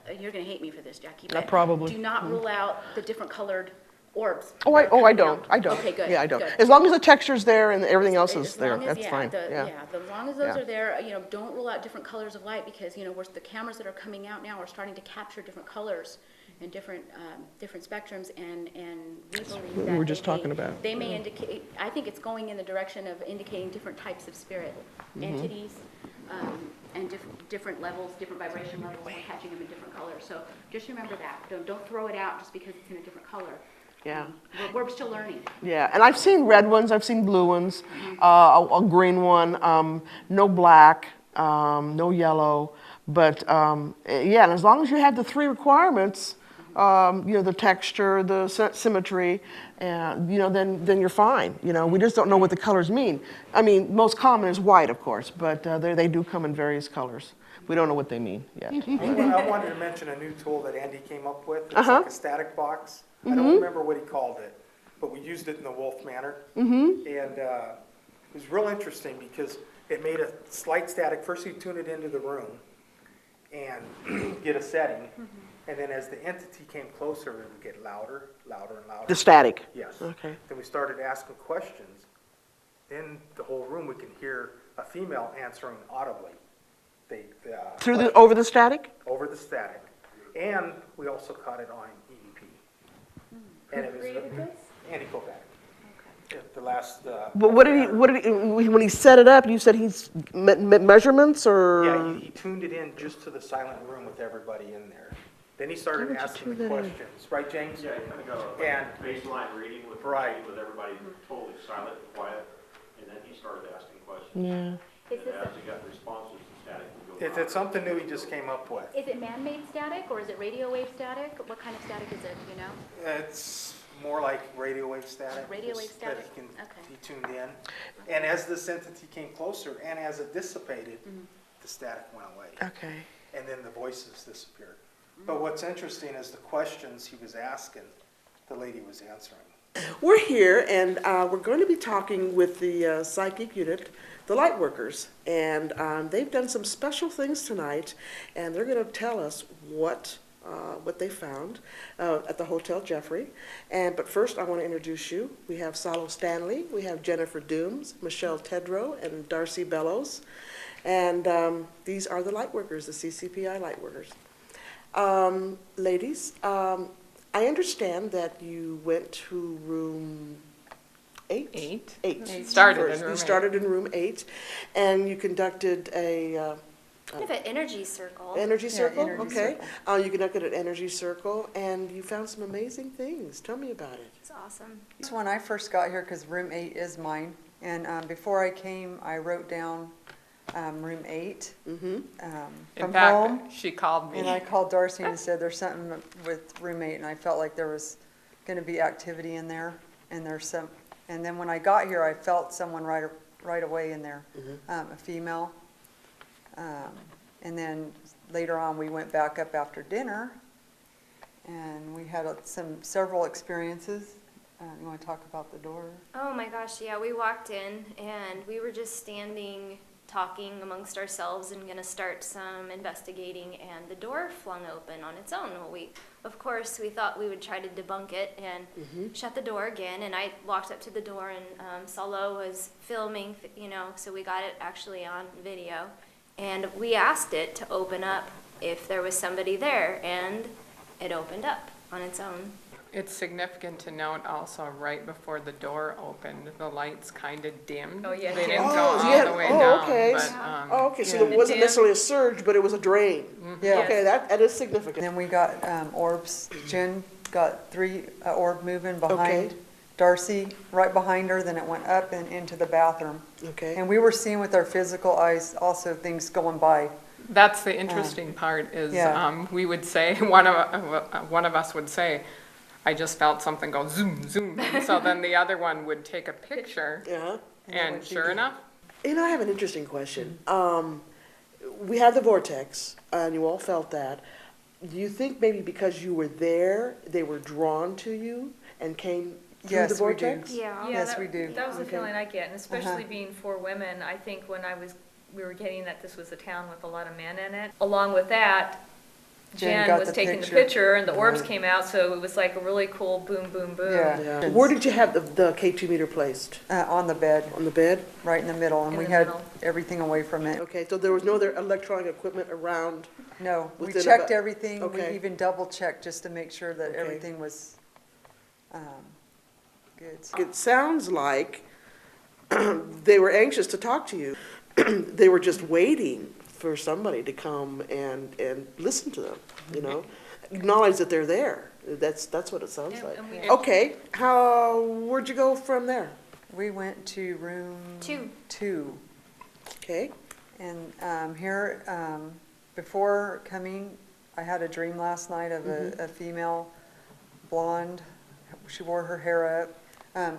You're going to hate me for this, Jackie, but probably. do not rule out the different colored orbs. I don't. Okay, good. Yeah, I don't. Good. As long as the texture's there and everything else is As there, long as, that's fine. as long as those are there, don't rule out different colors of light, because the cameras that are coming out now are starting to capture different colors and different spectrums, and we believe that we were just talking about. They may indicate. I think it's going in the direction of indicating different types of spirit entities. And different levels, different vibration levels, we're catching them in different colors. So just remember that. Don't throw it out just because it's in a different color. Yeah. We're still learning. Yeah, and I've seen red ones, I've seen blue ones, a green one, no black, no yellow, but yeah, and as long as you have the 3 requirements, the texture, the symmetry, then you're fine. We just don't know what the colors mean. I mean, most common is white, of course, but they do come in various colors. We don't know what they mean yet. I wanted to mention a new tool that Andy came up with. It's like a static box. I don't remember what he called it, but we used it in the Wolf Manor. And it was real interesting because it made a slight static. First you tune it into the room and get a setting. And then as the entity came closer, it would get louder, louder, and louder. The static? Yes. Okay. Then we started asking questions. Then the whole room, we can hear a female answering audibly. Over the static? Over the static. And we also caught it on EVP. And it was Andy Kovac. The last. But what did he, when he set it up, you said he's measurements or? Yeah, he tuned it in just to the silent room with everybody in there. Then he started asking the questions, right, James? Yeah, you kind of go baseline reading with everybody totally silent and quiet, and then he started asking questions. Yeah. And as he got responses, the static would go. It's something new he just came up with. Is it man-made static or is it radio wave static? What kind of static is it? It's more like radio wave static. Radio wave static. That he tuned in, and as this entity came closer and as it dissipated, the static went away. Okay. And then the voices disappeared. But what's interesting is the questions he was asking, the lady was answering. We're here, and we're going to be talking with the psychic unit, the Lightworkers, and they've done some special things tonight, and they're going to tell us what they found at the Hotel Jeffrey. But first, I want to introduce you. We have Salo Stanley, we have Jennifer Dooms, Michelle Tedrow, and Darcy Bellows, and these are the Lightworkers, the CCPI Lightworkers. Ladies, I understand that you went to room 8? 8. You started in room 8, and you conducted a... kind of an energy circle. Energy circle? Yeah, energy okay. circle. You conducted an energy circle, and you found some amazing things. Tell me about it. It's awesome. It's when I first got here, because room 8 is mine, and before I came, I wrote down room 8 In from fact, home. she called me. And I called Darcy and said there's something with room 8, and I felt like there was going to be activity in there, and and then when I got here, I felt someone right away in there, a female. And then later on, we went back up after dinner, and we had several experiences. You want to talk about the door? Oh my gosh, yeah, we walked in and we were just standing talking amongst ourselves and gonna start some investigating, and the door flung open on its own. Well, of course, we thought we would try to debunk it and shut the door again, and I walked up to the door and Salo was filming, so we got it actually on video, and we asked it to open up if there was somebody there, and it opened up on its own. It's significant to note also, right before the door opened, the lights kind of dimmed. Oh, yeah. They didn't Oh, go all you had- the way oh, down. okay. But, Okay, so it wasn't necessarily a surge, but it was a drain. Yeah. Okay, that is significant. And then we got orbs. Jen got 3 orb moving behind Darcy, right behind her, then it went up and into the bathroom. Okay. And we were seeing with our physical eyes also things going by. That's the interesting part is we would say, one of us would say, I just felt something go zoom, zoom. And so then the other one would take a picture. Yeah. And sure enough. I have an interesting question. We had the vortex, and you all felt that. Do you think maybe because you were there, they were drawn to you and came through the vortex? Yeah, Yes, we do. That was the Okay. feeling I get, and especially being 4 women, I think when we were getting that this was a town with a lot of men in it. Along with that, Jen got was the taking picture. the picture, and the orbs came out, so it was like a really cool boom, boom, boom. Yeah. Where did you have the K2 meter placed? On the bed. On the bed? Right in the middle, and In we the had middle. everything away from it. Okay, so there was no other electronic equipment around? No, we Within checked about- everything. okay. We even double-checked just to make sure that Okay. everything was good. It sounds like they were anxious to talk to you. They were just waiting for somebody to come and listen to them, acknowledge that they're there. That's what it sounds like. and we- Okay, where'd you go from there? We went to room 2. Okay. And here, before coming, I had a dream last night of a female, blonde. She wore her hair up.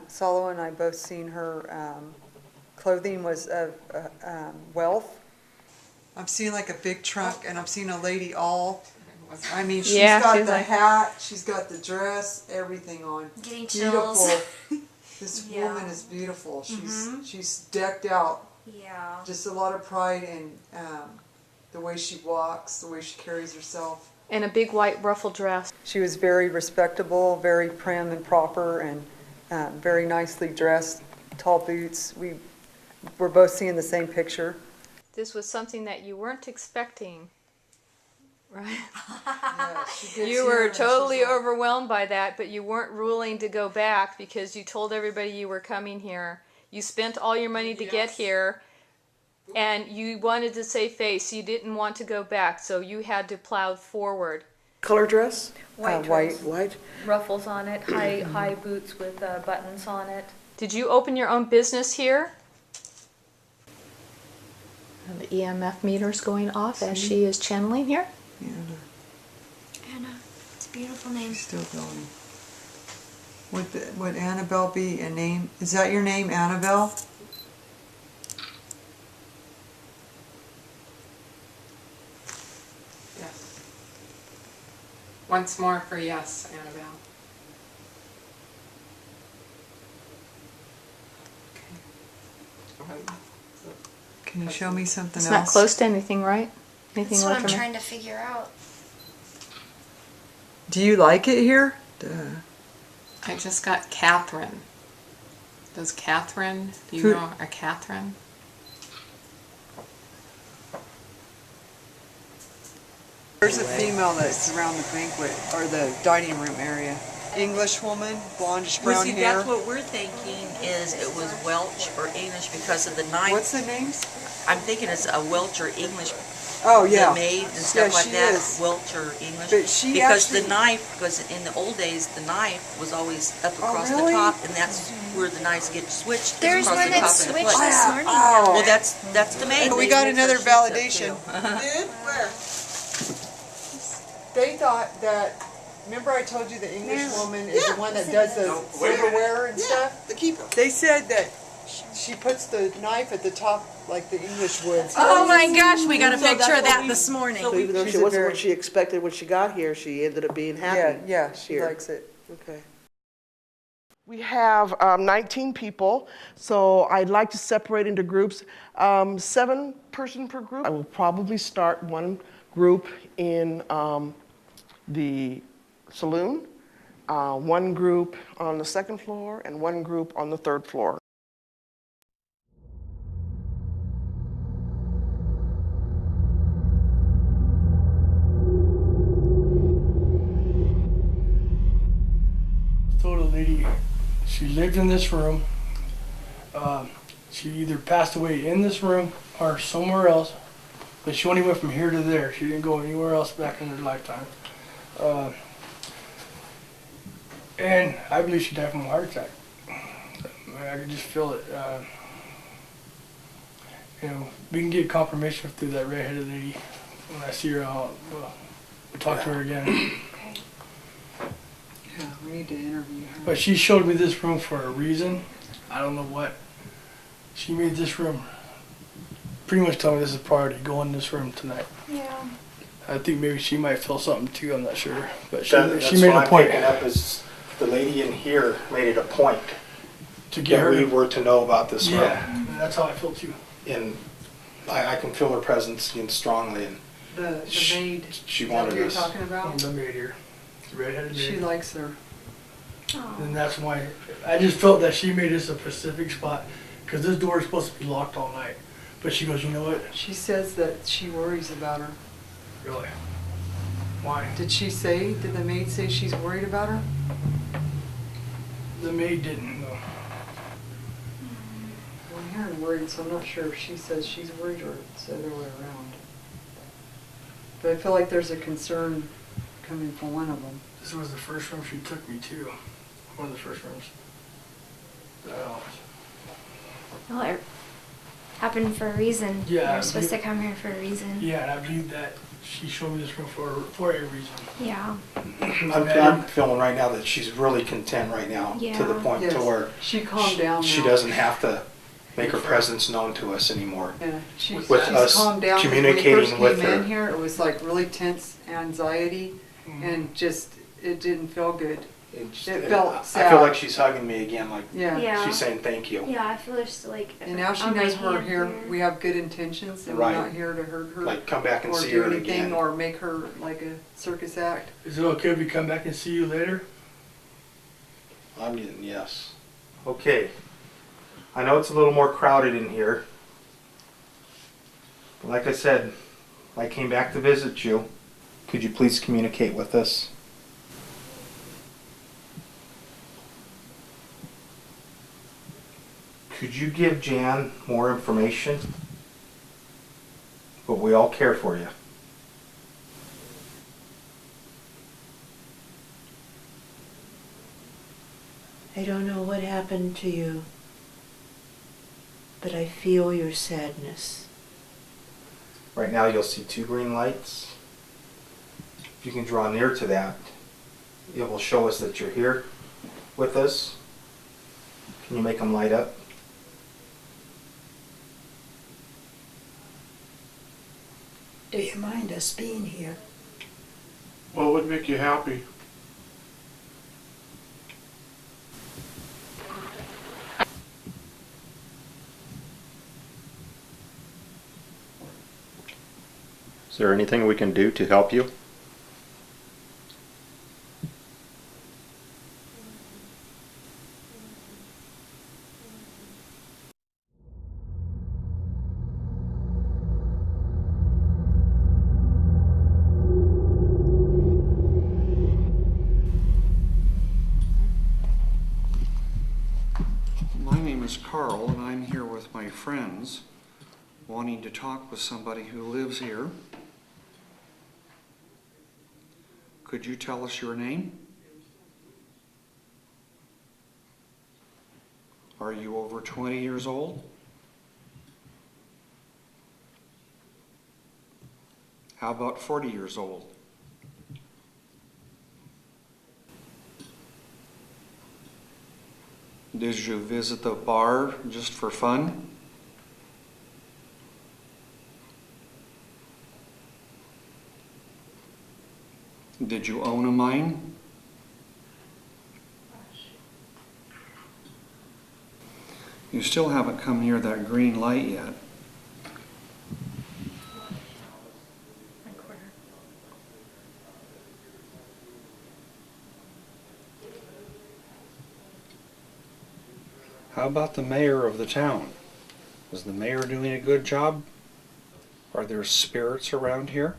Salo and I both seen her clothing was of wealth. I'm seeing like a big trunk, and I'm seeing a lady she's got the hat, she's got the dress, everything on. Getting chills. Beautiful. This woman is beautiful. She's decked out. Yeah. Just a lot of pride in the way she walks, the way she carries herself. And a big white ruffled dress. She was very respectable, very prim and proper, and very nicely dressed, tall boots. We were both seeing the same picture. This was something that you weren't expecting, right? Yeah, she gets You here were and she's totally like- overwhelmed by that, but you weren't ruling to go back because you told everybody you were coming here. You spent all your money to get here, and you wanted to save face. You didn't want to go back, so you had to plow forward. Color dress? White white. White? Ruffles on it, high boots with buttons on it. Did you open your own business here? And the EMF meter's going off as she is channeling here. Anna, it's a beautiful name. Still going. Would Annabelle be a name? Is that your name, Annabelle? Yes. Once more for yes, Annabelle. Okay. Can you show me something It's else? not close to anything, right? Anything That's what away I'm from it? trying to figure out. Do you like it here? Duh. I just got Catherine. Does Catherine, do you Who- know a Catherine? There's a female that's around the banquet or the dining room area. English woman, blondish brown see, hair. that's what we're thinking is it was Welsh or English because of the knife. What's the names? I'm thinking it's a Welsh or English. Oh, yeah. The maid and stuff Yeah, like she that. is. Welsh or English. But she because actually- the knife, because in the old days the knife was always up Oh, across really? the top, and that's where the knives get switched. is There's across one the that top of the switched plate. this morning. Oh. Well, that's the maid. We lady, got that's another what she said validation. too. Did? Where? They thought that, remember I told you the English woman is the one that Yeah. does the silverware and stuff? The keeper. They said that She puts the knife at the top like the English would. Oh my gosh, we got a So picture that's of that what we- this morning. So even though She's she a wasn't very- what she expected when she got here, she ended up being happy. Yeah, she here. likes it. Okay. We have 19 people, so I'd like to separate into groups, 7 person per group. I will probably start one group in the saloon, one group on the 2nd floor, and one group on the 3rd floor. Told a lady she lived in this room. She either passed away in this room or somewhere else, but she only went from here to there. She didn't go anywhere else back in her lifetime. And I believe she died from a heart attack. I could just feel it. You know, we can get confirmation through that redheaded lady. When I see her, we'll talk to her again. Yeah, we need to interview her. But she showed me this room for a reason. I don't know what. She made this room. Pretty much told me this is a priority. Go in this room tonight. Yeah. I think maybe she might feel something too. I'm not sure, but That's she made what a I'm point picking up is the lady in here made it a point to get that her. we were to know about this room. Yeah, that's how I feel too. And I can feel her presence strongly, and The maid. she is that wanted what you're us. talking about? The maid here, the redheaded maid. She likes her. And that's why I just felt that she made this a specific spot because this door is supposed to be locked all night. But she goes, you know what? She says that she worries about her. Really? Why? Did the maid say she's worried about her? The maid didn't. No. Well, I'm hearing worried, so I'm not sure if she says she's worried or it's the other way around. But I feel like there's a concern coming from one of them. This was the first room she took me to. One of the first rooms. Well, it happened for a reason. Yeah, You're supposed to come here for a reason. Yeah, and I believe that she showed me this room for a reason. Yeah. I'm feeling right now that she's really content right now to the Yeah. point Yes. to where She calmed down she now. doesn't have to make her presence known to us anymore. Yeah, she's With us calmed down. communicating When we first with came in her. here, it was like really tense anxiety, and just it didn't feel good. It felt sad. I feel like she's hugging me again, like Yeah. she's saying thank you. Yeah, I feel just like. And now she on my knows we're hand here. We have good intentions, and Right. we're not here to hurt her. Like, come back and or see do her anything again. or make her like a circus act. Is it okay if we come back and see you later? I'm getting yes. Okay. I know it's a little more crowded in here. But like I said, I came back to visit you. Could you please communicate with us? Could you give Jan more information? But we all care for you. I don't know what happened to you, but I feel your sadness. Right now you'll see 2 green lights. If you can draw near to that, it will show us that you're here with us. Can you make them light up? Do you mind us being here? What would make you happy? Is there anything we can do to help you? My name is Carl, and I'm here with my friends, wanting to talk with somebody who lives here. Could you tell us your name? Are you over 20 years old? How about 40 years old? Did you visit the bar just for fun? Did you own a mine? You still haven't come near that green light yet. How about the mayor of the town? Is the mayor doing a good job? Are there spirits around here?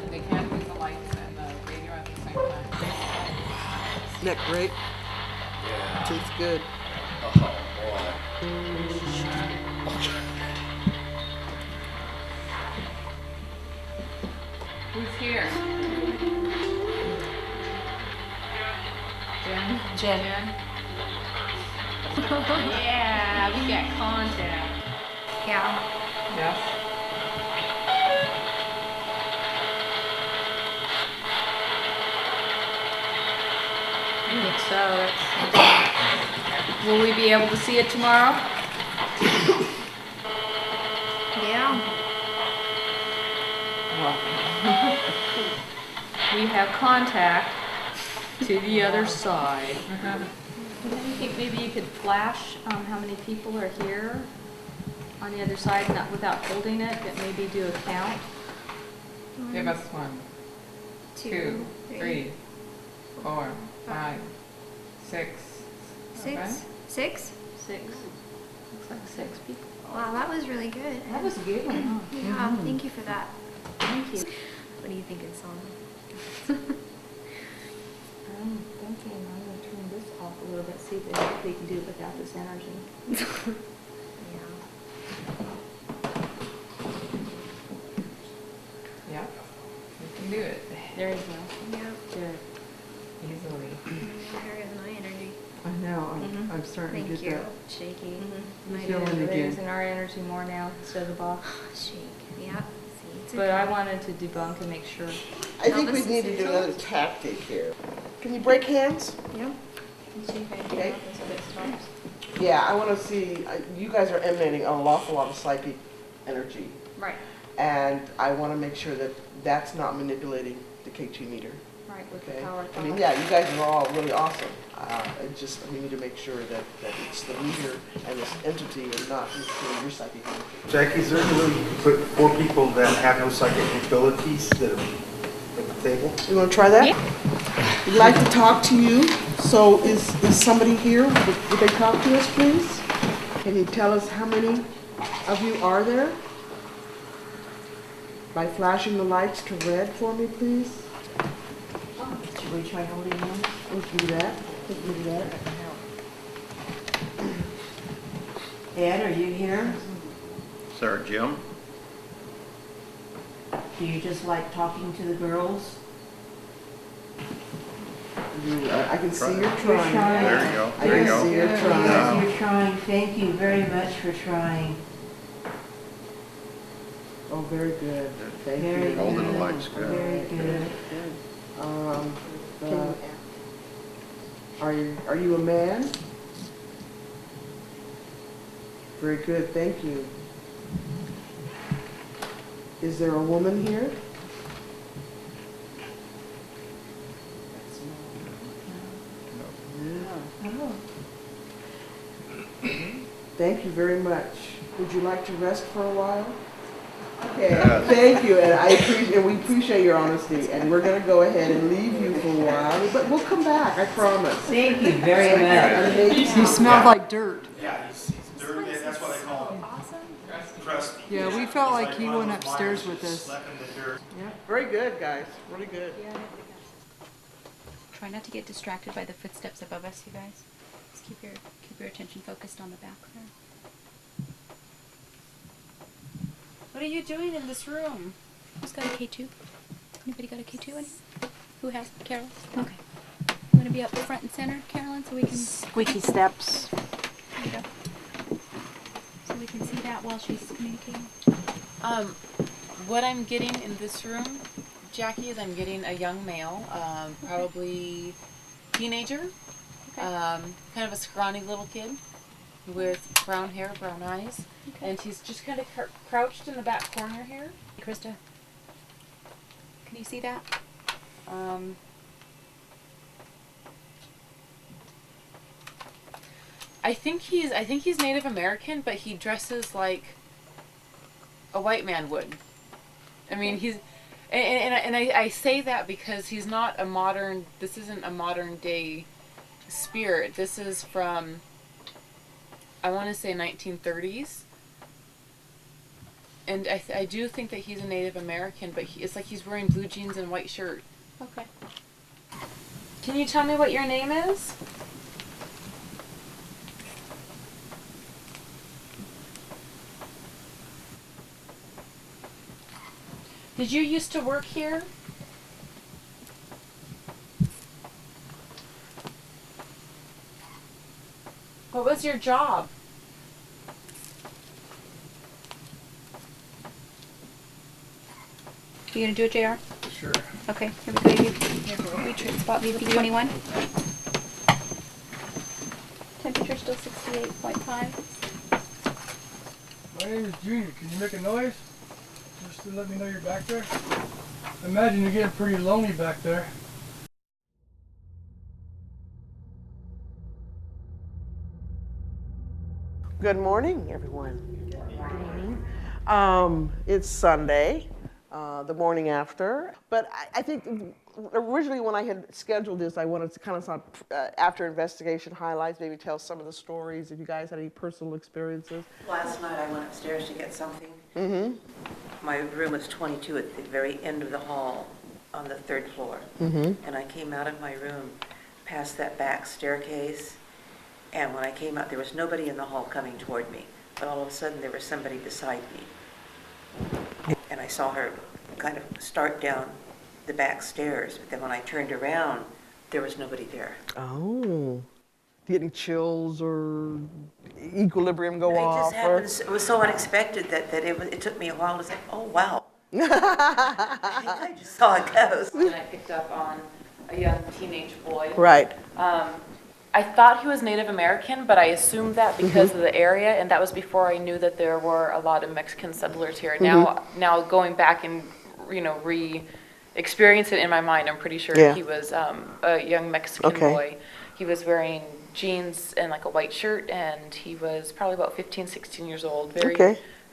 They can't use the lights and the radio at the same time. Neck break. Yeah. Tastes good. Oh, boy. Who's here? Jen? Jen. Yeah, we got contact. Yeah. Yes. I think so. Will we be able to see it tomorrow? Yeah. We have contact to the other side. You think maybe you could flash how many people are here on the other side, not without holding it, but maybe do a count? Give us 1, 2, 3, 4, 5, 6, 7. 6? 6. Looks like 6 people. Wow, that was really good. That was a good one, huh? Yeah, thank you for that. Thank you. What do you think, Insomnia? I'm thinking I'm going to turn this off a little bit, see if they can do it without this energy. Yep. We can do it. There you go. Yep. Good. Easily. There is my energy. I know, I'm starting to Thank get you. that. Shaky. We're Feeling again. using our energy more now instead of the box. Shake. Yep. See, it's But okay. I wanted to debunk and make sure. I think we need to do another tactic here. Can you break hands? Yeah. Okay. Yeah, I want to see, you guys are emanating an awful lot of psychic energy. Right. And I want to make sure that that's not manipulating the KT meter. Right, with Okay? the power. I mean, yeah, you guys are all really awesome. We need to make sure that it's the meter and this entity and not your psychic energy. Jackie, is there any way you can put 4 people that have no psychic abilities that are at the table? You want to try that? We'd like to talk to you. So is somebody here? Would they talk to us, please? Can you tell us how many of you are there? By flashing the lights to red for me, please. Should we try holding them? We can do that. We can do that. Ed, are you here? Sir Jim? Do you just like talking to the girls? I can see you're You're trying. trying. There you go. I can see you're trying. Yes, you're trying. Thank you very much for trying. Oh, very good. Thank Very you. Holding the lights good. Very good. Are you a man? Very good, thank you. Is there a woman here? Oh. Thank you very much. Would you like to rest for a while? Okay, Yes. thank you, and we appreciate your honesty, and we're gonna go ahead and leave you for a while, but we'll come back, I promise. Thank you very much. And maybe- You smell like dirt. Yeah, he's dirty, that's what I call him. Awesome. impressed me. Yeah, we felt He's like he one of went those upstairs minds with who us. slept in the dirt. Yeah. Very good, guys. Really good. Try not to get distracted by the footsteps above us, you guys. Just keep your attention focused on the back there. What are you doing in this room? Who's got a K2? Anybody got a K2 in? Who has? Carol? Okay. You want to be up front and center, Carolyn, so we can... Squeaky steps. There you go. So we can see that while she's communicating. What I'm getting in this room, Jackie, is I'm getting a young male, probably teenager, kind of a scrawny little kid with brown hair, brown eyes, and he's just kind of crouched in the back corner here. Krista, can you see that? I think he's Native American, but he dresses like a white man would. I mean, he's, and I say that because he's not a modern. This isn't a modern day spirit. This is from, I want to say 1930s. And I do think that he's a Native American, but it's like he's wearing blue jeans and white shirt. Okay. Can you tell me what your name is? Did you used to work here? What was your job? You gonna do it, JR? Sure. Okay, here we go. You treat spot VP 21. Temperature still 68.5. My name is Junior. Can you make a noise? Just to let me know you're back there. I imagine you're getting pretty lonely back there. Good morning, everyone. Good morning. It's Sunday, the morning after. But I think originally when I had scheduled this, I wanted to kind of after investigation highlights, maybe tell some of the stories, if you guys had any personal experiences. Last night I went upstairs to get something. Mm-hmm. My room is 22 at the very end of the hall on the 3rd floor. Mm-hmm. And I came out of my room past that back staircase, and when I came out, there was nobody in the hall coming toward me. But all of a sudden, there was somebody beside me. And I saw her kind of start down the back stairs. But then when I turned around, there was nobody there. Oh. Getting chills or equilibrium go It off? just happened. It was so unexpected that it took me a while to say, oh, wow. I think I just saw a ghost. And I picked up on a young teenage boy. Right. I thought he was Native American, but I assumed that because of the area, and that was before I knew that there were a lot of Mexican settlers here. Now going back and re-experience it in my mind, I'm pretty sure he was a young Mexican boy. He was wearing jeans and like a white shirt, and he was probably about 15, 16 years old.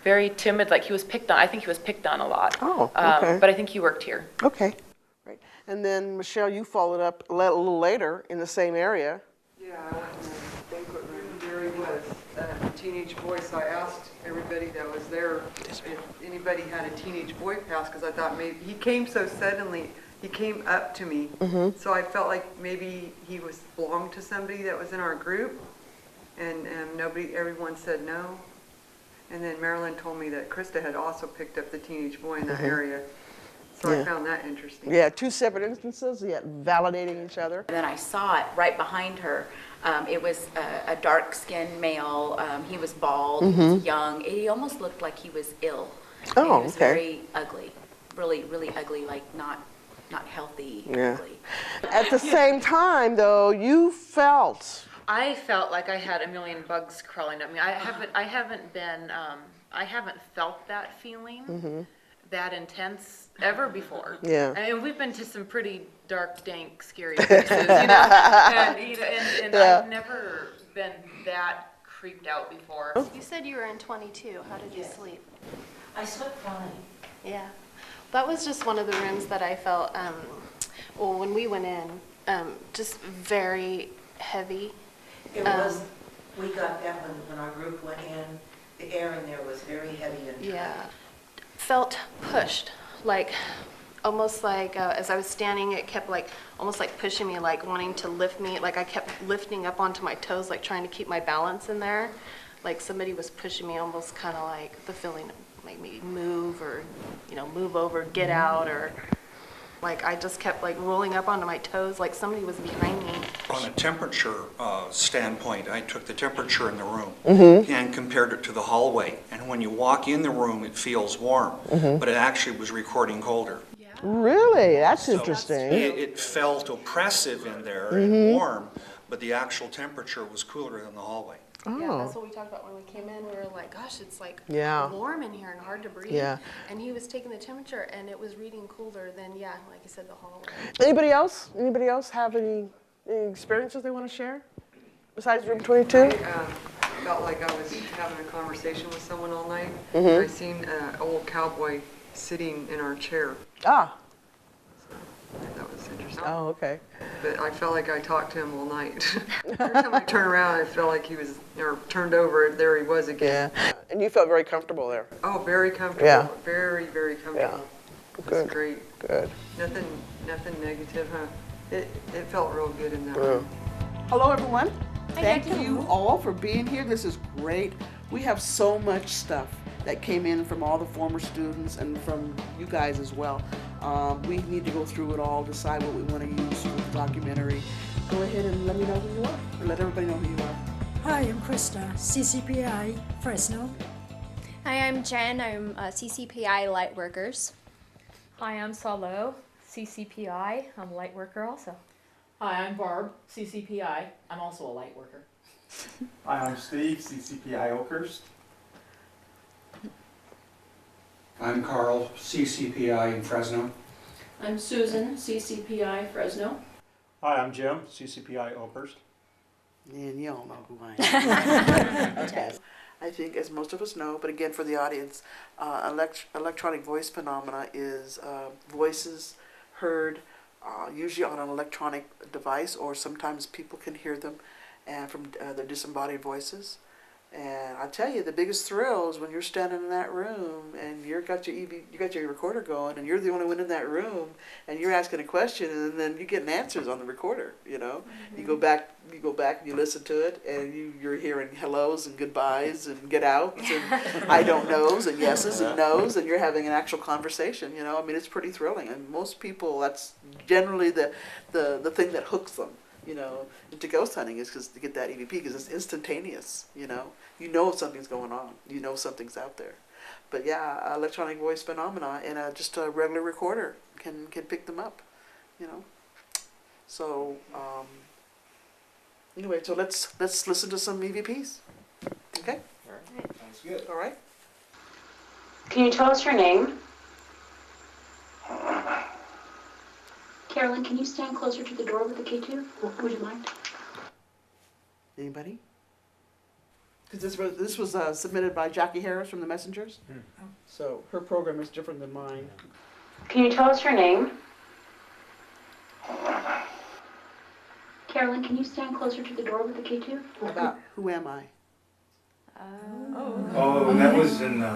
Very timid, like he was picked on. I think he was picked on a lot. Oh, okay. But I think he worked here. Okay. Right. And then, Michelle, you followed up a little later in the same area. Yeah, I went in the banquet room. There he was, a teenage boy. So I asked everybody that was there if anybody had a teenage boy pass, because I thought maybe he came so suddenly. He came up to me, so I felt like maybe he belonged to somebody that was in our group, and everyone said no. And then Marilyn told me that Krista had also picked up the teenage boy in that area. So I found that interesting. Yeah, 2 separate instances, yet validating each other. And then I saw it right behind her. It was a dark-skinned male. He was bald, he was young. He almost looked like he was ill. Oh, he was very ugly, really, really ugly, like not healthy, ugly. At the same time, though, you felt... I felt like I had a million bugs crawling at me. I haven't felt that feeling that intense ever before. Yeah. I mean, we've been to some pretty dark, dank, scary places, and I've never been that creeped out before. You said you were in 22. How did you sleep? I slept fine. Yeah. That was just one of the rooms that I felt, when we went in, just very heavy. It was, we got that when our group went in, The air in there was very heavy and dry. Yeah. Felt pushed, like almost like as I was standing, it kept like almost like pushing me, like wanting to lift me. Like I kept lifting up onto my toes, like trying to keep my balance in there. Like somebody was pushing me, almost kind of like the feeling of like maybe move or, you know, move over, get out, or like I just kept like rolling up onto my toes, like somebody was behind me. On a temperature standpoint, I took the temperature in the room Mm-hmm. and compared it to the hallway. And when you walk in the room, it feels warm, Mhm. but it actually was recording colder. Really? That's So interesting. It felt oppressive in there Mhm. and warm, but the actual temperature was cooler than the hallway. Yeah, that's Oh. what we talked about when we came in. We were like, gosh, it's like Yeah. warm in here and hard to breathe. Yeah. And he was taking the temperature and it was reading colder than, yeah, like you said, the hallway. Anybody else? Anybody else have any experiences they want to share besides room 22? I felt like I was having a conversation with someone all night. Mhm. I seen an old cowboy sitting in our chair. Ah. That was interesting. Oh, okay. But I felt like I talked to him all night. Every time I turned around, I felt like he was, or turned over, there he was again. Yeah. And you felt very comfortable there. Oh, very comfortable. Yeah. Very, very comfortable. It was Good. great. Good. Nothing negative, huh? It felt real good in that Yeah. room. Hello, everyone. Hi, Thank Jackie. you all for being here. This is great. We have so much stuff that came in from all the former students and from you guys as well. We need to go through it all, decide what we want to use for the documentary. Go ahead and let me know who you are, or let everybody know who you are. Hi, I'm Krista, CCPI, Fresno. Hi, I'm Jen. I'm CCPI Light Workers. Hi, I'm Salo, CCPI. I'm a light worker also. Hi, I'm Barb, CCPI. I'm also a light worker. Hi, I'm Steve, CCPI Oakhurst. I'm Carl, CCPI in Fresno. I'm Susan, CCPI Fresno. Hi, I'm Jim, CCPI Oakhurst. And you all know who I am. Okay. I think, as most of us know, but again for the audience, electronic voice phenomena is voices heard usually on an electronic device, or sometimes people can hear them from their disembodied voices. And I tell you, the biggest thrill is when you're standing in that room and you got your recorder going, and you're the only one in that room, and you're asking a question, and then you're getting answers on the recorder. You know, you go back, and you listen to it, and you're hearing hellos and goodbyes and get outs and I don't knows and yeses and nos, and you're having an actual conversation. You know, I mean, it's pretty thrilling, and most people, that's generally the thing that hooks them. You know, into ghost hunting is to get that EVP, because it's instantaneous. You know something's going on. You know something's out there. But yeah, electronic voice phenomena and just a regular recorder can pick them up. You know. So anyway, so let's listen to some EVPs. Okay. All right. Sounds good. All right. Can you tell us your name? Carolyn, can you stand closer to the door with the K2? Would you mind? Anybody? Because this was submitted by Jackie Harris from the Messengers. So her program is different than mine. Can you tell us your name? Carolyn, can you stand closer to the door with the K2? About who am I? Oh, that was in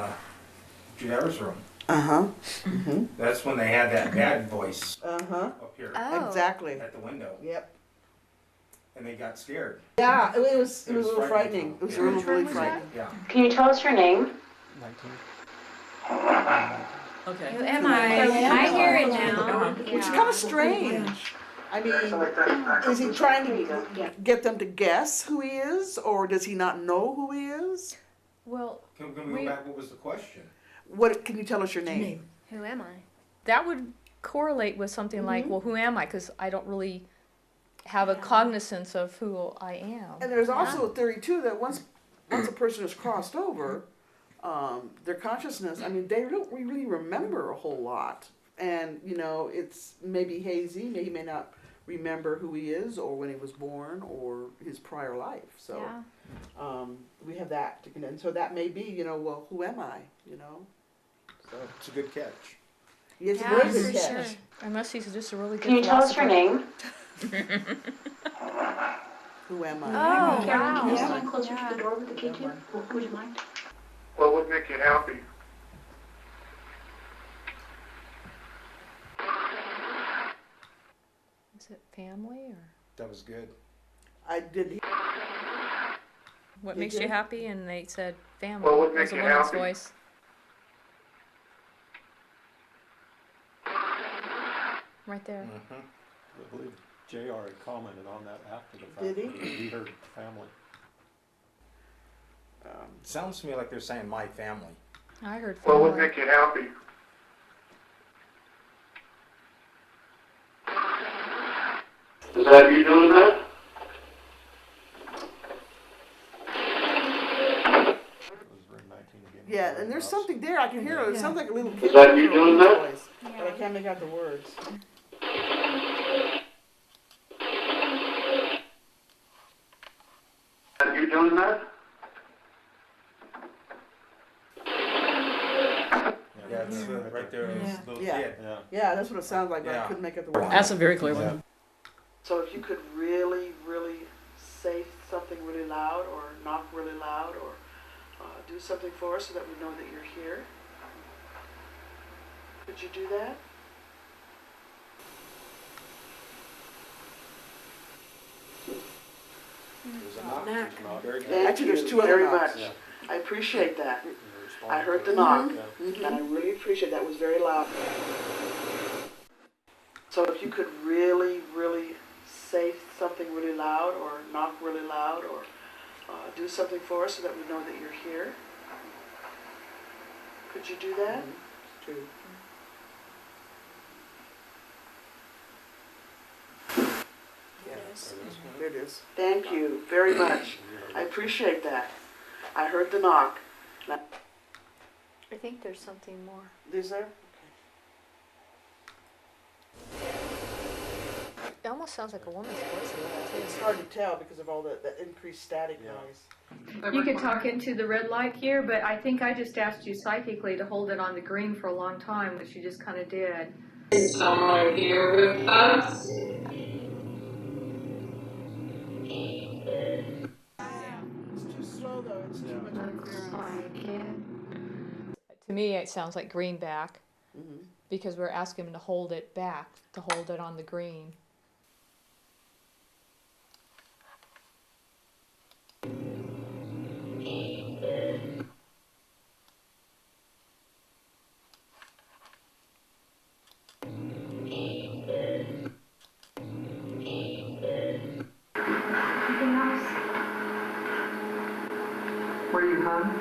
Jared's room. Uh-huh. That's when they had that bad voice Uh-huh. up here. Oh. Exactly. At the window. Yep. And they got scared. Yeah, it was a It was little frightening. It was really frightening. Yeah. Can you tell us your name? Okay. Who am I? I hear it now. Which is kind of strange. I mean, is he trying to get them to guess who he is, or does he not know who he is? Well, Can we go back? What was the question? What can you tell us your name? Who am I? that would correlate with something like, well, who am I? Because I don't really have a cognizance of who I am. And there's also a theory too that once a person is crossed over, their consciousness, I mean, they don't really remember a whole lot. And, you know, it's maybe hazy, he may not remember who he is or when he was born or his prior life. So we have that. And so that may be, you know, well, who am I, you know? So it's a good catch. It's a very good catch. Sure. Unless he's just a really good Can you tell us your name? Who am I? Oh, Carolyn, can you stand closer to the door with the K2? Would you mind? What would make you happy? Is it family or That was good. I did. what Did makes you? you happy? And they said family. What would It was make a you woman's happy? voice. Right there. I believe JR had commented on that after the fact. Did he? that He heard family. Sounds to me like they're saying my family. I heard What family. would make you happy? Is that you doing that? Yeah, and there's something there. I can hear it. It sounds like a little kid. Is that you doing that? Voice, but I can't make out the words. Are you doing that? Yeah, it's right there, Yeah. little Yeah. kid. Yeah, that's what it sounds like, but I Yeah. couldn't make out the words. That's a very clear one. So if you could really, really say something really loud, or knock really loud, or do something for us so that we know that you're here. Could you do that? There's a knock. There's a knock. Very good. Actually, there's two other Very knocks. much. I appreciate that. You responded I heard the very knock, well. and I really appreciate that. It was very loud. So if you could really, really say something really loud, or knock really loud, or do something for us so that we know that you're here. Could you do that? True. Yes. There it is. Thank you very much. I appreciate that. I heard the knock. I think there's something more. Is there? It almost sounds like a woman's voice a little too. It's hard to tell because of all the increased static noise. You could talk into the red light here, but I think I just asked you psychically to hold it on the green for a long time, which you just kind of did. Is someone here with us? It's too slow though. It's too much interference. To me, it sounds like greenback because we're asking him to hold it back, to hold it on the green. Were you home?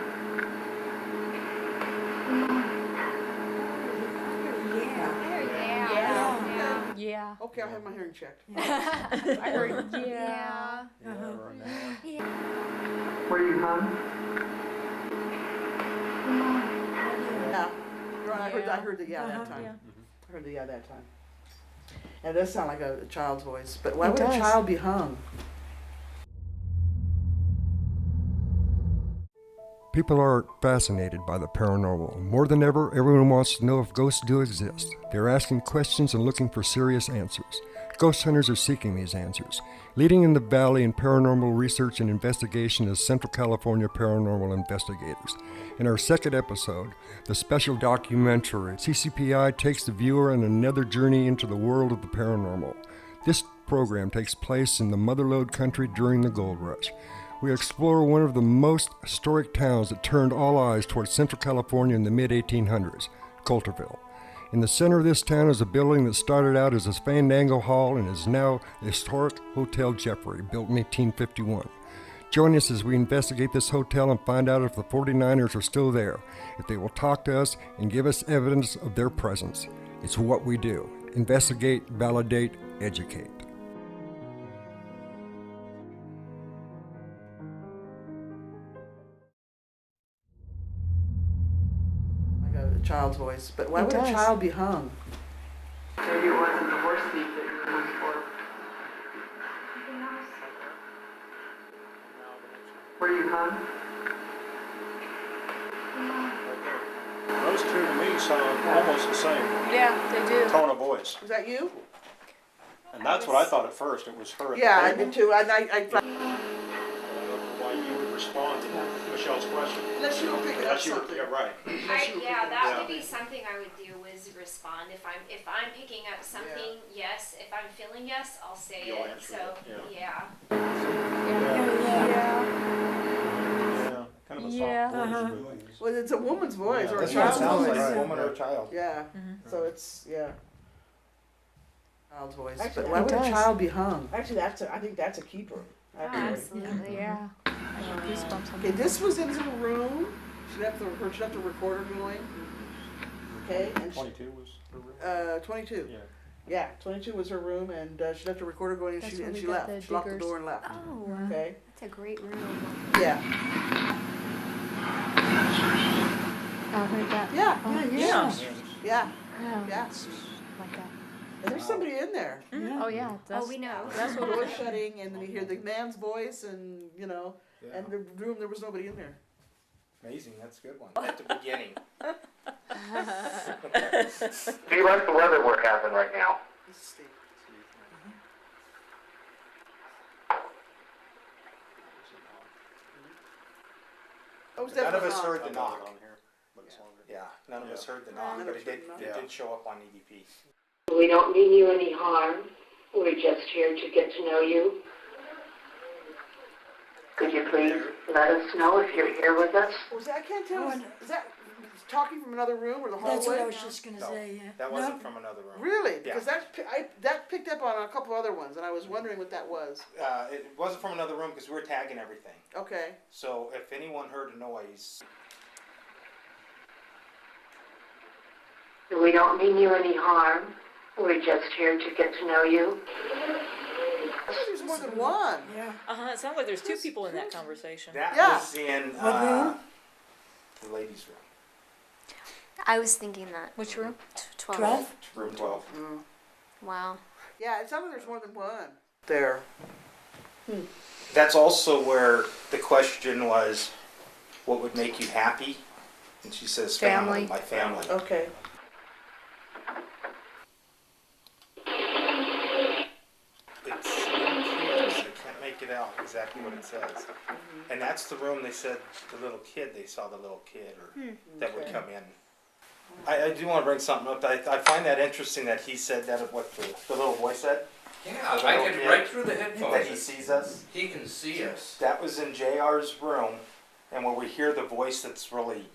Yeah. Okay, I'll have my hearing checked. I heard yeah. Were you home? Yeah. Right, I heard the yeah that time. I heard the yeah that time. And it does sound like a child's voice, but why It would a does. child be hung? People are fascinated by the paranormal. More than ever, everyone wants to know if ghosts do exist. They're asking questions and looking for serious answers. Ghost hunters are seeking these answers. Leading in the valley in paranormal research and investigation is Central California Paranormal Investigators. In our second episode, the special documentary, CCPI takes the viewer on another journey into the world of the paranormal. This program takes place in the Motherlode country during the gold rush. We explore one of the most historic towns that turned all eyes towards Central California in the mid-1800s, Coulterville. In the center of this town is a building that started out as a Fandango Hall and is now the historic Hotel Jeffrey, built in 1851. Join us as we investigate this hotel and find out if the 49ers are still there, if they will talk to us and give us evidence of their presence. It's what we do. Investigate, validate, educate. Like a child's voice, but why It would does. a child be hung? Maybe it wasn't the horse thief that you were home for. Were you home? Those two to me sound almost the same. Yeah, they do. Tone of voice. Was that you? And that's what I thought at first. It was her at Yeah, the I table. did too. I I don't know why you would respond to that. But Michelle's question. Unless you don't pick it up something. Yeah, right. That would be something I would do, is respond. If I'm picking up something, yes. If I'm feeling yes, I'll say You'll it. answer So, it, yeah. Yeah. Kind of a soft Yeah. voice. Well, it's a woman's voice or a That's what it child's sounds voice. like, a woman or a child. Yeah. So it's child's voice. Actually, But why it would a does. child be hung? Actually, I think that's a keeper. Absolutely, yeah. Okay, this was in her room. She'd have the recorder going. Okay, and 22 was her room? 22. Yeah. Yeah, 22 was her room, and she left the recorder going, and That's she where we she got left. the She locked the diggers. door and left. Oh, Okay. that's a great room. Yeah. I heard that. Yeah. Yeah. Yeah. Oh, Yeah. like that. And there's somebody in there. Oh yeah. That's, we know. That's The what door shutting, and then you hear the man's voice, and and the room there was nobody in there. Amazing, that's a good one. At the beginning. Do you like the weather we're having right now? This is Steve. Oh, it's None of definitely us not. heard the knock. On here, but it's longer. Yeah, none of us heard the knock, None but of us it heard the knock. did show up on EDP. We don't mean you any harm. We're just here to get to know you. Could you please let us know if you're here with us? Was that, I can't tell. Is that talking from another room or the hallway? That's what I was just gonna No, say, yeah. that wasn't from another room. Really? Yeah. Because that picked up on a couple other ones, and I was wondering what that was. It wasn't from another room because we were tagging everything. Okay. So if anyone heard a noise, We don't mean you any harm. We're just here to get to know you. I thought there's more than one. Yeah. It sounds like there's two people in that conversation. that Yeah. was in What room? the ladies' room. I was thinking that. Which room? 12. 12? Room 12. Wow. Yeah, it sounds like there's more than one. There. That's also where the question was, what would make you happy? And she says, family, my family. Okay. It's I can't make it out exactly what it says. And that's the room they said the little kid, they saw the little kid or that would come in. I do want to bring something up. I find that interesting that he said that, what the little boy said. Yeah, I can right through the That he headphones. sees us. He can see us. That was in JR's room, and where we hear the voice that's really,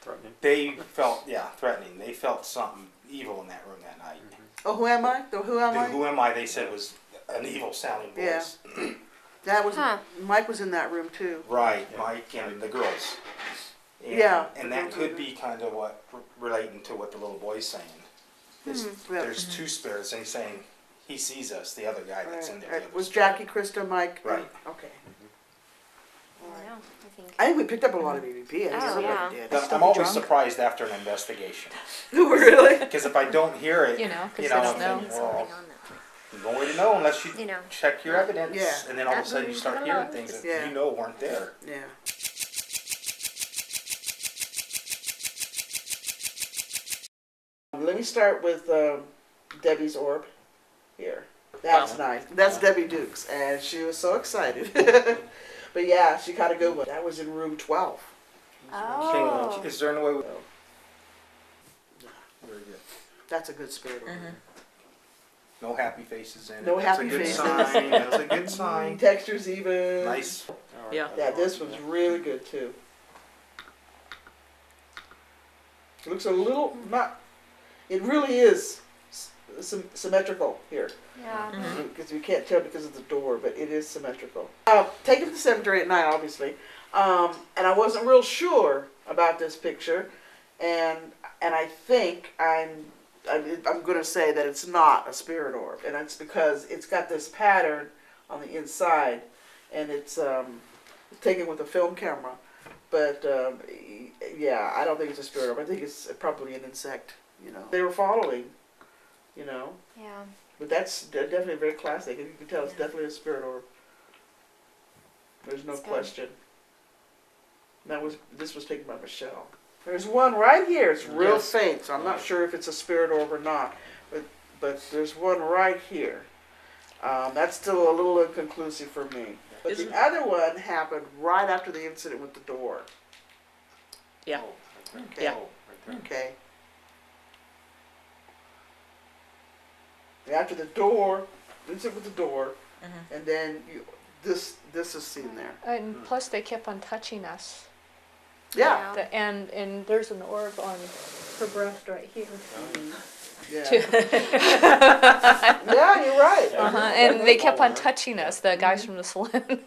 Threatening. they felt, threatening. They felt something evil in that room that night. Oh, who am I? The who am The I? who am I, they said, was an evil sounding Yeah. voice. That was Mike was in that room too. Right, Mike and the girls. And, Yeah. And that could be kind of what, relating to what the little boy's saying. There's two spirits, and he's saying he sees us, the other guy that's in there. the other Was spirit. Jackie, Krista, Mike? Right. Okay. I think. I think we picked up a lot of EVP. I think Oh, everybody yeah. did. But I'm always surprised after an investigation. Really? Because if I don't hear it, You know, 'cause they I'm don't know. thinking, well, no way to know unless you, check your evidence. Yeah. And then all of a sudden you start hearing things that Yeah. you know weren't there. Yeah. Let me start with Debbie's orb here. That's nice. That's Debbie Dukes, and she was so excited. But yeah, she got a good one. That was in room 12. Oh. Is there any way? Very good. That's a good spirit orb. No happy faces in it. No That's happy a good faces. sign. That's a good sign. Textures even. Nice. Yeah. Yeah, this one's really good too. It looks a little not. It really is symmetrical here. Yeah. Because we can't tell because of the door, but it is symmetrical. Take it to the cemetery at night, obviously. And I wasn't real sure about this picture, and I think I'm going to say that it's not a spirit orb, and it's because it's got this pattern on the inside, and it's taken with a film camera. But yeah, I don't think it's a spirit orb. I think it's probably an insect. You know, they were following. You know. Yeah. But that's definitely very classic, and you can tell it's definitely a spirit orb. There's no question. This was taken by Michelle. There's one right here. It's real faint, so I'm not sure if it's a spirit orb or not. But there's one right here. That's still a little inconclusive for me. But the other one happened right after the incident with the door. Yeah. Okay. Yeah. Okay. After the door, incident with the door, and then this is seen there. And plus, they kept on touching us. Yeah. And there's an orb on her breast right here. Yeah. Too. Yeah, you're right. And they kept on touching us, the guys from the saloon.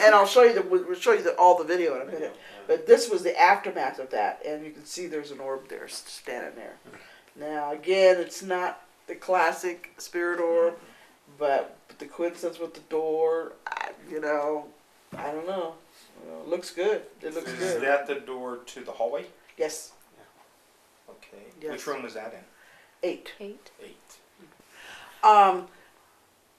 And I'll show you we'll show you all the video in a minute. But this was the aftermath of that, and you can see there's an orb there standing there. Now again, it's not the classic spirit orb, but the coincidence with the door, I don't know. It looks good. It looks Is good. that the door to the hallway? Yes. Okay. Yes. Which room was that in? 8. 8. 8.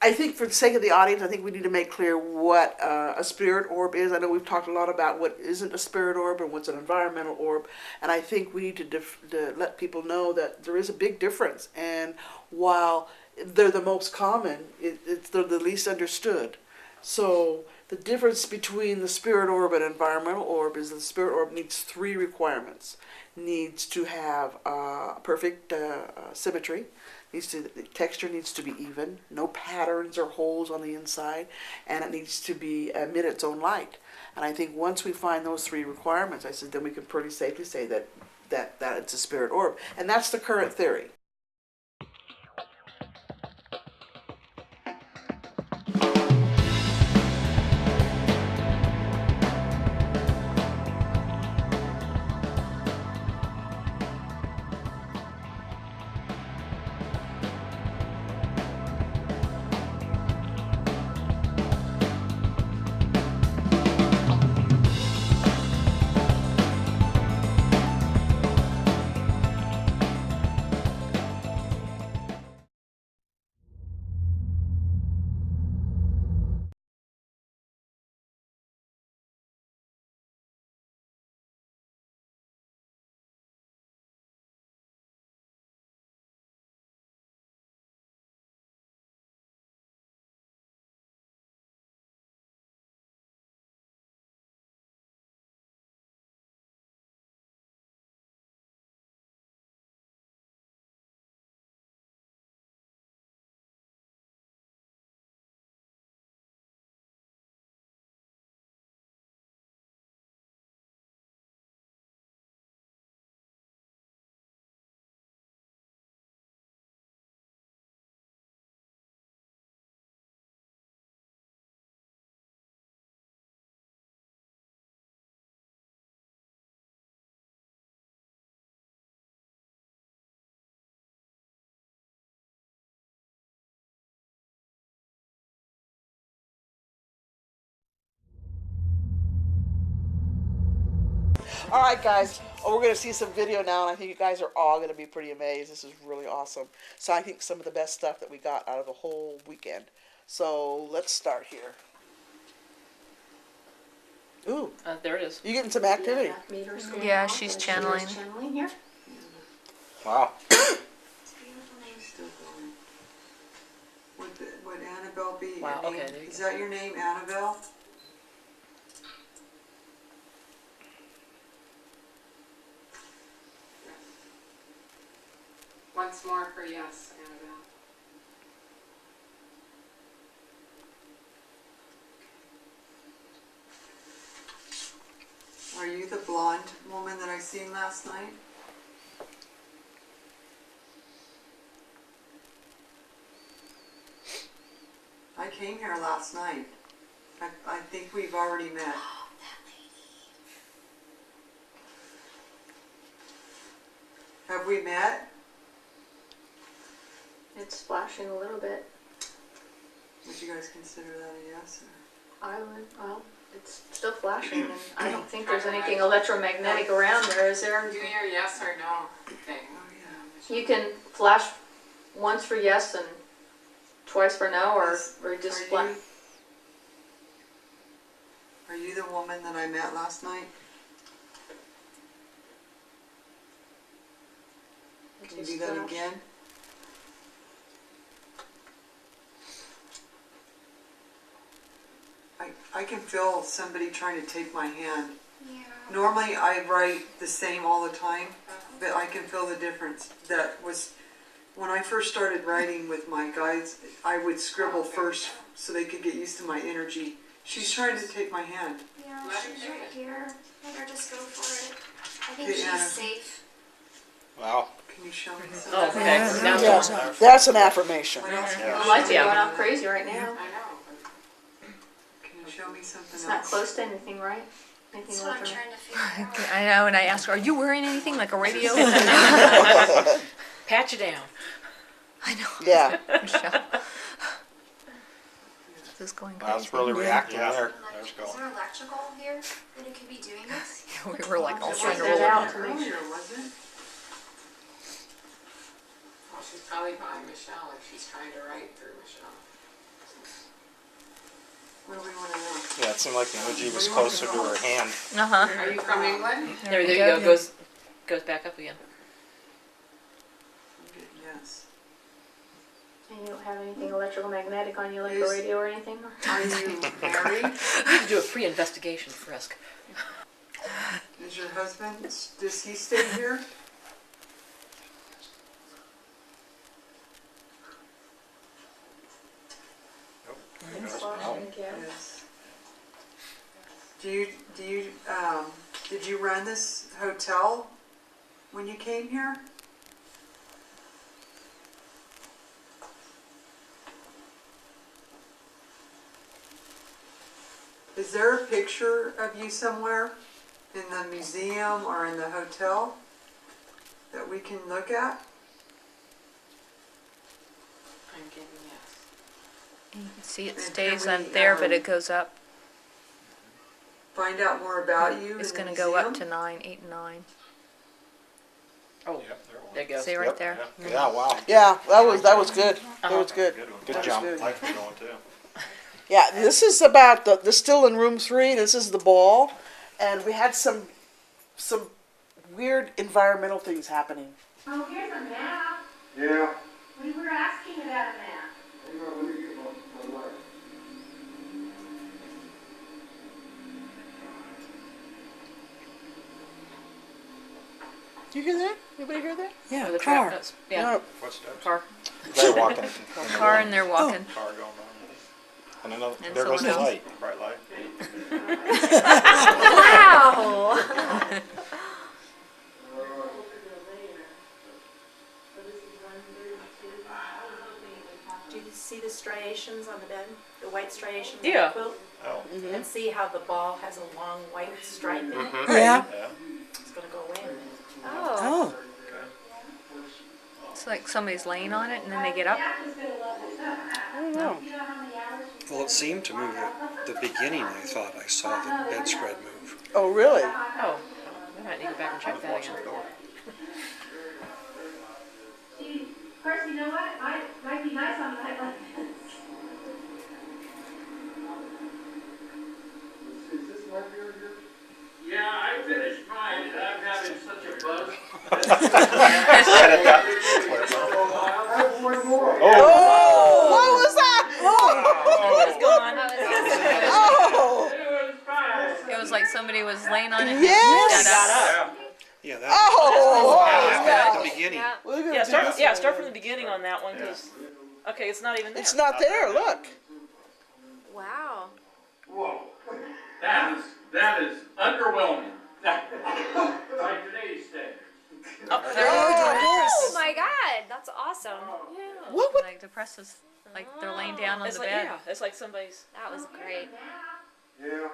I think for the sake of the audience, I think we need to make clear what a spirit orb is. I know we've talked a lot about what isn't a spirit orb and what's an environmental orb, and I think we need to let people know that there is a big difference. And while they're the most common, they're the least understood. So the difference between the spirit orb and environmental orb is that the spirit orb needs 3 requirements. Needs to have perfect symmetry. The texture needs to be even, no patterns or holes on the inside, and it needs to emit its own light. And I think once we find those 3 requirements, I said, then we can pretty safely say that it's a spirit orb. And that's the current theory. All right, guys. We're going to see some video now, and I think you guys are all going to be pretty amazed. This is really awesome. So I think some of the best stuff that we got out of the whole weekend. So let's start here. Ooh. There it is. You getting some activity? Yeah, she's channeling. Here. Wow. Would Annabelle be Wow, your name? okay, there you Is go. that your name, Annabelle? Once more for yes, Annabelle. Are you the blonde woman that I seen last night? I came here last night. I think we've already met. Have we met? It's flashing a little bit. Would you guys consider that a yes? I would, well, it's still flashing, and I don't think there's anything electromagnetic around there, is there? Do your yes or no thing. You can flash once for yes and twice for no, or just flash. Are you the woman that I met last night? Can you do that again? I can feel somebody trying to take my hand. Normally I write the same all the time, but I can feel the difference. That was, when I first started writing with my guides, I would scribble first so they could get used to my energy. She's trying to take my hand. Yeah, she's right here. Let her just go for it. I think Okay, she's Anna. safe. Wow. Can you show me something? Oh, okay. Now Yes, that's an affirmation. What else? I like Going going off crazy right now. Can you show me something It's else? not close to anything, right? Anything That's what I'm with her? trying to figure out. I know, and I asked her, "Are you wearing anything like a radio?" patch it down. I know. Yeah. Michelle. This is going crazy. That's really reactive there. Is there electrical here that it could be doing this? We were like all It trying to wasn't roll out it. earlier, was it? Well, she's probably by Michelle if she's trying to write through Michelle. What do we want to know? Yeah, it seemed like the energy was closer to her hand. Uh-huh. Are you from England? There you go. Goes back up again. Yes. And you don't have anything electrical magnetic on you like a radio or anything? Are you married? We need to do a pre-investigation frisk. Is your husband, does he stay here? Yes. Did you run this hotel when you came here? Is there a picture of you somewhere in the museum or in the hotel that we can look at? I'm getting yes. You can see it And stays can on we, there, but it goes up. Find out more about you It's in going the to go up museum? to 9, 8, and 9. Oh, there it goes. See right there? Yeah, wow. Yeah, that was good. That was good. Good That jump. was good. Lights were going too. Yeah, this is about the still in room 3. This is the ball, and we had some weird environmental things happening. Oh, here's a map. Yeah. We were asking about a map. Do you hear that? Anybody hear that? Yeah, the the car. trap does. Yeah. No. Footsteps. Car. They're walking. Car and they're walking. Car going by. And another, And there goes the someone else. light. Bright light. Wow! Do you see the striations on the bed? The white striations on Yeah. the quilt? Oh. And see how the ball has a long white stripe in it? Yeah. Yeah. It's gonna go away in a minute. Oh. Oh. It's like somebody's laying on it and then they get up. I don't know. Well, it seemed to move at the beginning. I thought I saw the bedspread move. Oh, really? Oh, we might need to go back and check that again. Of course, you know what? It might be nice on a night like this. Yeah, I finished mine and I'm having such a buzz. Oh! What was that? What's going on? Oh! It was like somebody was laying on it. and Yes! got up. Yeah, that Oh! happened at the beginning. We're gonna Yeah, do start. this. Yeah, start from the beginning on that one, because. Okay, it's not even there. It's not there. Look. Wow. Whoa. That is underwhelming. By today's standards. Oh, there Oh my God, that's awesome. What would? Like depresses, like they're laying down on It's the like bed. yeah, it's like somebody's. That was great. Yeah.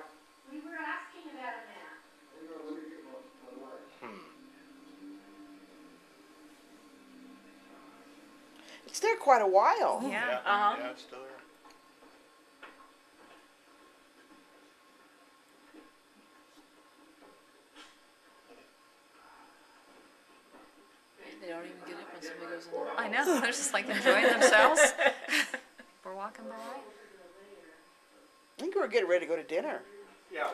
We were asking about a map. It's there quite a while. Yeah. Uh-huh. Yeah, it's still there. They don't even get up when somebody goes in there. I know. They're just like enjoying themselves. We're walking by. I think we're getting ready to go to dinner. Yeah.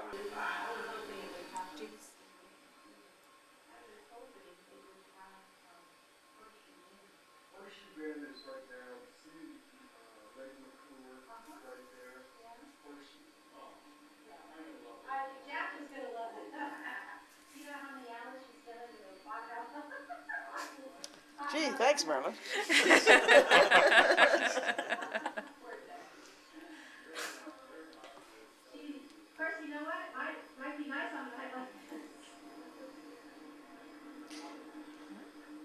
Thanks, Marilyn. First, you know what? Might be nice on a night like this.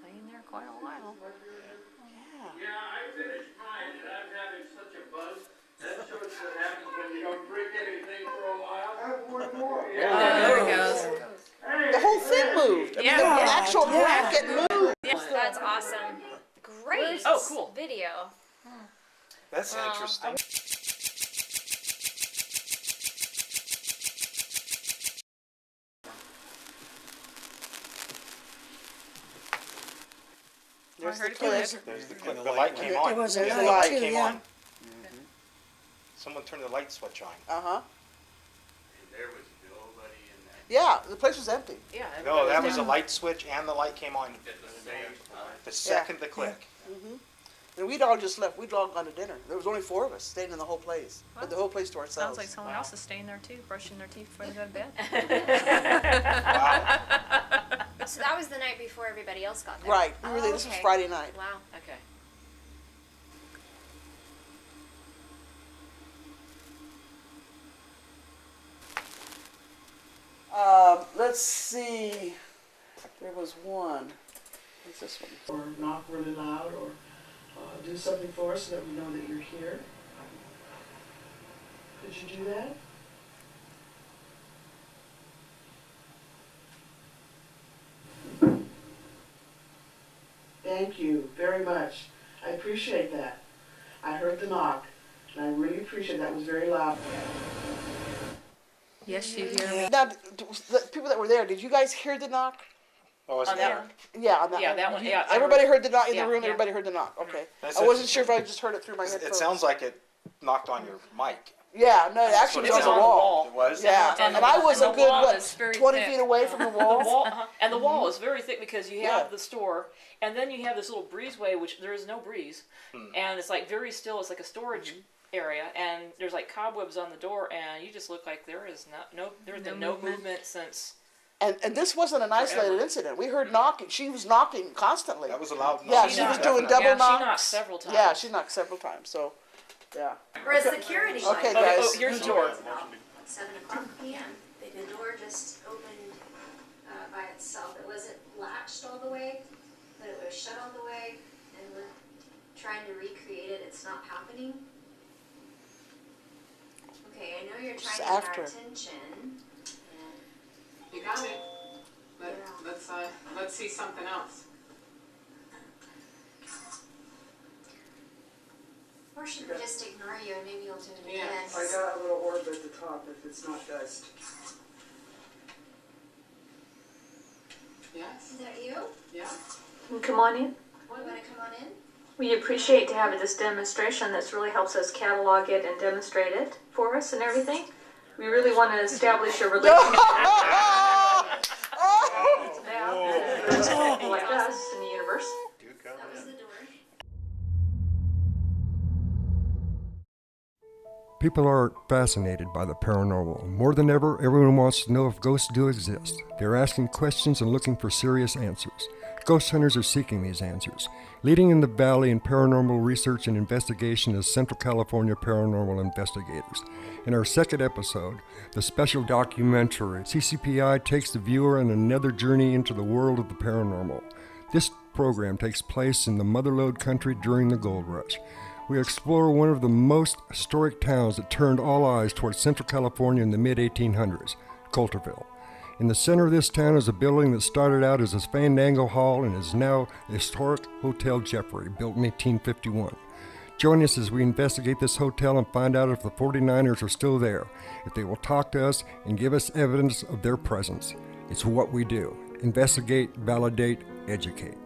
Laying there quite a while. Yeah, I finished mine and I'm having such a buzz. That shows what happens when you don't drink anything for a while. I have one more. There it goes. The whole thing moved. I mean, the actual bracket moved. That's awesome. Great. Oh, cool. Video. That's interesting. There's the clip. There's the clip. The light came on. There was a Yeah, the light light too, came yeah. on. Someone turned the light switch on. Uh-huh. There was nobody in that Yeah, the place was empty. Yeah. No, that was a light switch and the light came on at the same time. the second the click. And we'd all just left. We'd all gone to dinner. There was only 4 of us staying in the whole place. With the whole place to ourselves. Sounds like someone else is staying there too, brushing their teeth before they go to bed. So that was the night before everybody else got there. Right. We were there. This was Friday night. Wow. Okay. Let's see. There was one. What's this one? Or knock really loud, or do something for us so that we know that you're here. Could you do that? Thank you very much. I appreciate that. I heard the knock, and I really appreciate that. It was very loud. Yes, you hear me. Now, the people that were there, did you guys hear the knock? Oh, was it On there? Yeah, on that Yeah, one. that one, yeah. Everybody heard the knock in Yeah, the room. yeah. Everybody heard the knock. Okay. That's I wasn't it. sure if I just heard it through my headphones. It sounds like it knocked on your mic. Yeah, no, it actually It was on the wall. It was? Yeah, And and I was the a good, wall what, is very 20 thick. feet away from the The wall? wall, and the wall is very thick because you have Yeah. the store, and then you have this little breezeway, which there is no breeze, and it's like very still. It's like a storage area, and there's like cobwebs on the door, and you just look like there is there's been no movement since. And this wasn't an isolated incident. We heard knocking. She was knocking constantly. That was a loud Yeah, knock. she was Definitely. doing double Yeah, she knocks. knocked several times. Yeah, she knocked several times. So, yeah. Whereas security. Okay, Oh, guys. here's the door. 7:00 p.m. The door just opened by itself. It wasn't latched all the way, but it was shut all the way, and we're trying to recreate it. It's not happening. Okay, I know you're trying to get after. our attention. You got it. Let's see something else. Or should we just ignore you and maybe you'll do it again? I got a little orb at the top if it's not dust. Yes. Is that you? Yeah. Come on in. You want to come on in? We appreciate to have this demonstration. This really helps us catalog it and demonstrate it for us and everything. We really want to establish a relationship with people like us in the universe. That was the door. People are fascinated by the paranormal. More than ever, everyone wants to know if ghosts do exist. They're asking questions and looking for serious answers. Ghost hunters are seeking these answers. Leading in the valley in paranormal research and investigation is Central California Paranormal Investigators. In our second episode, the special documentary, CCPI takes the viewer on another journey into the world of the paranormal. This program takes place in the Motherlode country during the gold rush. We explore one of the most historic towns that turned all eyes towards Central California in the mid-1800s, Coulterville. In the center of this town is a building that started out as a Fandango Hall and is now the historic Hotel Jeffrey, built in 1851. Join us as we investigate this hotel and find out if the 49ers are still there, if they will talk to us and give us evidence of their presence. It's what we do. Investigate, validate, educate.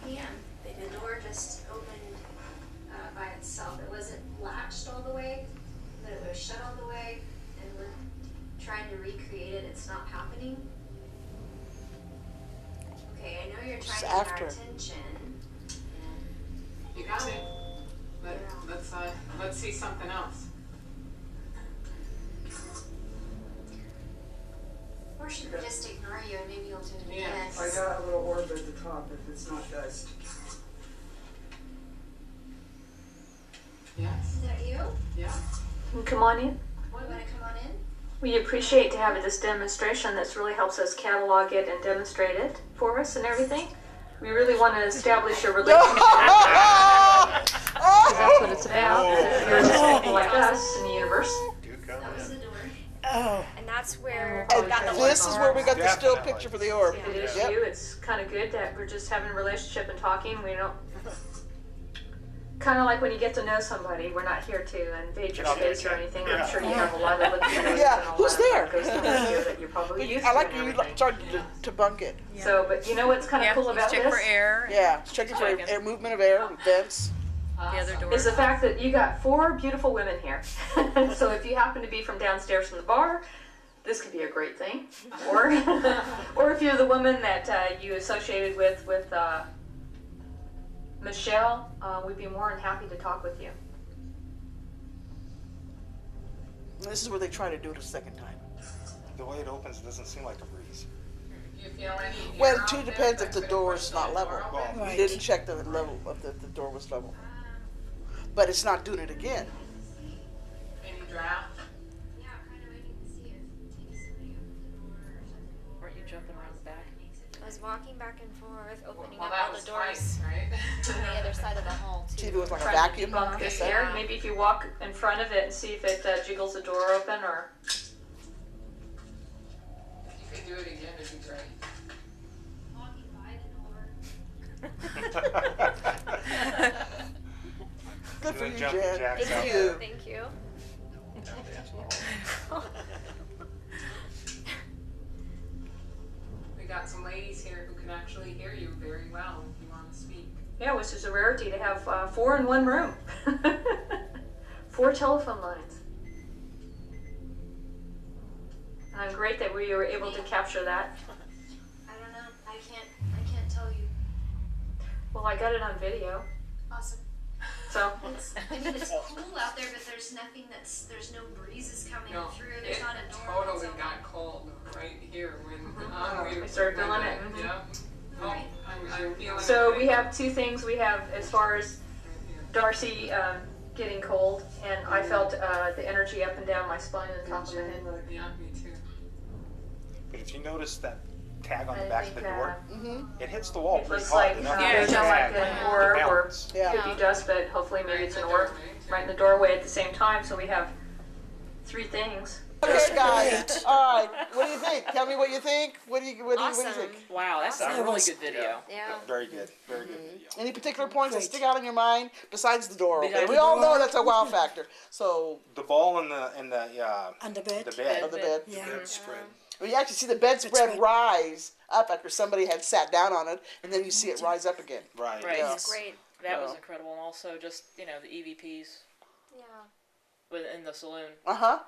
p.m. The door just opened itself. It wasn't latched all the way, but it was shut all the way, and we're trying to recreate it. It's not happening. Okay, I know you're trying to get our attention. You got it. Let's see something else. Or should we just ignore you and maybe you'll do it again? I got a little orb at the top if it's not dust. Yes. Is that you? Yeah. Come on in. You want to come on in? We appreciate to have this demonstration. This really helps us catalog it and demonstrate it for us and everything. We really want to establish a relationship. That's what it's about. There's people like us in the universe. That was the door. Oh. And that's where And this is where we got the still picture for the orb. It is you. It's kind of good that we're just having a relationship and talking. We don't. Kind of like when you get to know somebody, we're not here to invade your space or anything. I'm sure you have a lot of living space. Yeah, and all who's that there? goes on here that you're probably used to. I like and you everything. started to bunk it. So, but you know what's kind of cool about this? check for air. Yeah, it's checking for air, movement of air, vents. The other door. Is the fact that you got 4 beautiful women here. So if you happen to be from downstairs from the bar, this could be a great thing. Or, or if you're the woman that you associated with Michelle, we'd be more than happy to talk with you. And this is where they try to do it a second time. The way it opens doesn't seem like a breeze. You feel any Well, air it too out there depends that if the could door push is not that level. door open? We didn't check the level of the door was level. But it's not doing it again. Any draft? Yeah, I'm kind of waiting to see if maybe somebody opened the door or something. Weren't you jumping around the back? I was walking back and forth, opening Well, up that all was the doors twice, right? on the other side of the hall, See too. if it was like a Trying to vacuum. debunk this it side. there. Maybe if you walk in front of it and see if it jiggles the door open or. If you could do it again, it'd be great. Walking by the door. Good for Doing you, jumping Jen. jacks Good for out you. there. Thank you. We got some ladies here who can actually hear you very well if you want to speak. Yeah, which is a rarity to have 4 in one room. 4 telephone lines. And I'm great that we were able to capture that. I don't know. I can't tell you. Well, I got it on video, Awesome. so. I mean, it's cool out there, but there's nothing there's no breezes coming No, through. There's it not a door. totally that's got cold right here when We started feeling it. Yeah. Oh, I'm feeling So it. we have 2 things. We have, as far as Darcy getting cold, and I felt the energy up and down my spine and the top of my head. Yeah, me too. But if you notice that tag on I the back of think, the door, Mm-hmm. it hits the wall It pretty looks hard like, enough there's to not like tag an the orb or balance. Yeah. could be dust, but hopefully maybe it's an orb right in the doorway at the same time. So we have 3 things. Okay, guys. All right. What do you think? Tell me what you think. What do you think? Wow, that's a really good video. Yeah. Very good. Very good video. Any particular points that stick out in your mind besides the door? Okay, Besides we the all door? know that's a wow factor. So The ball and the On the bed? the bed. of the bed. Yeah. Well, you actually see the bedspread rise up after somebody had sat down on it, and then you see it rise up again. Right. Right. Yeah. Great. That was Yeah. incredible. And also just, the EVPs Yeah. in the saloon Uh-huh.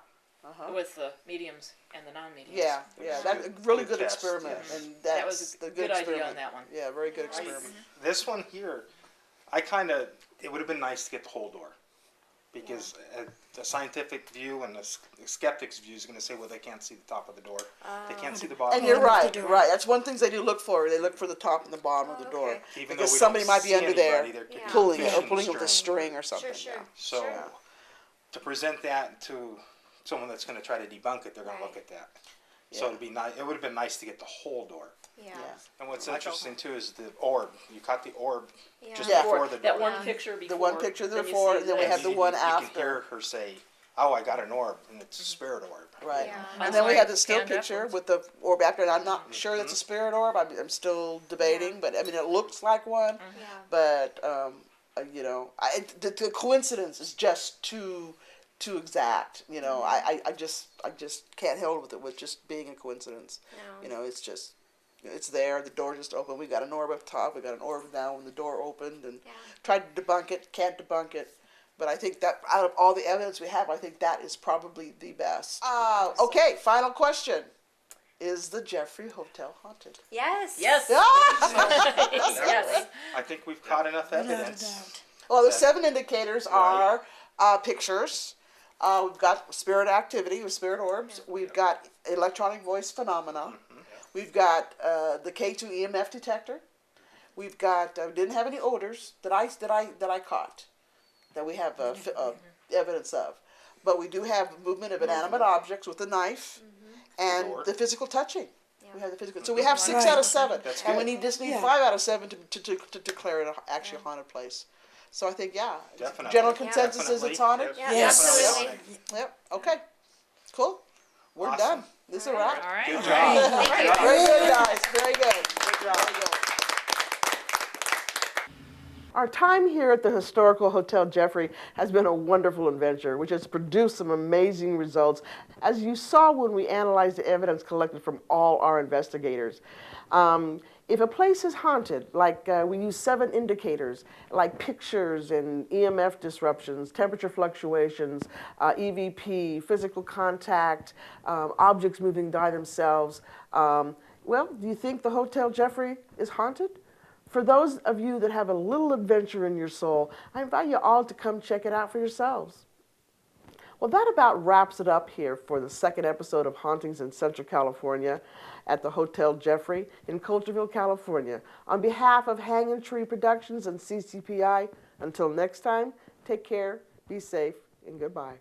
with the mediums and the non-mediums. Yeah, that's a really Good good test, experiment, yes. and That that's was a the good good idea experiment. on that one. Yeah, very good experiment. This one here, it would have been nice to get the whole door. Because a scientific view and a skeptic's view is going to say, well, they can't see the top of the door. They can't see the bottom. And you're right, right. That's one thing they do look for. They look for the top and the bottom of the door. Even though Because we somebody don't might be see under there anybody, they're pulling it, or pushing pulling the it with a string or something. Sure. Yeah. So Sure. to present that to someone that's going to try to debunk it, they're going to look at that. So Yeah. it'd be nice. It would have been nice to get the whole door. Yeah. And what's interesting too is the orb. You caught the orb just Yeah. before the door. That one picture before. The one picture then you before, see and then we the- have the one You can after. hear her say, "Oh, I got an orb, and it's a spirit orb." Right. Yeah. And then we have the still Stand picture upwards. with the orb after, and I'm not sure that's a spirit orb. I'm still debating, but I mean, it looks like one. Yeah. But the coincidence is just too exact. I just can't hold with it with just being a coincidence. No. It's just. It's there. The door just opened. We got an orb up top. We got an orb down when the door opened, and tried to debunk it. Can't debunk it. But I think that out of all the evidence we have, I think that is probably the best. Okay, final question. Is the Jeffrey Hotel haunted? Yes. Yes. Yes. I think we've caught enough evidence. Well, the 7 indicators are pictures. We've got spirit activity with spirit orbs. We've got electronic voice phenomena. We've got the K2 EMF detector. We've got didn't have any odors that I caught that we have evidence of, but we do have movement of inanimate objects with a knife and the physical touching. We have the physical. So we have 6 out of 7, and we just need 5 out of 7 to declare it actually a haunted place. So I think Definitely. general consensus is it's haunted. Yes. Absolutely. Yep. Okay. Cool. We're done. This is a wrap. All right. Good job. Very good, guys. Very good. Good job. Very good. Our time here at the Historical Hotel Jeffrey has been a wonderful adventure, which has produced some amazing results, as you saw when we analyzed the evidence collected from all our investigators. If a place is haunted, like we use 7 indicators, like pictures and EMF disruptions, temperature fluctuations, EVP, physical contact, objects moving by themselves, well, do you think the Hotel Jeffrey is haunted? For those of you that have a little adventure in your soul, I invite you all to come check it out for yourselves. Well, that about wraps it up here for the 2nd episode of Hauntings in Central California at the Hotel Jeffrey in Coulterville, California. On behalf of Hanging Tree Productions and CCPI, until next time, take care, be safe, and goodbye.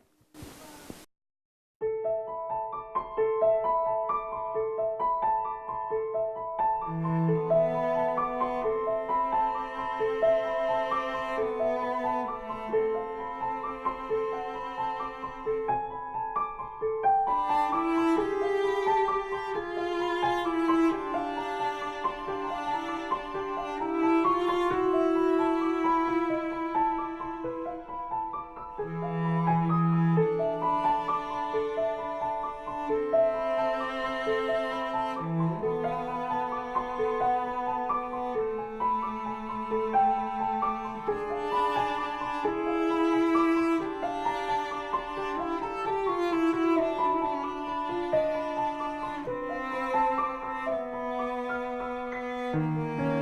Thank you.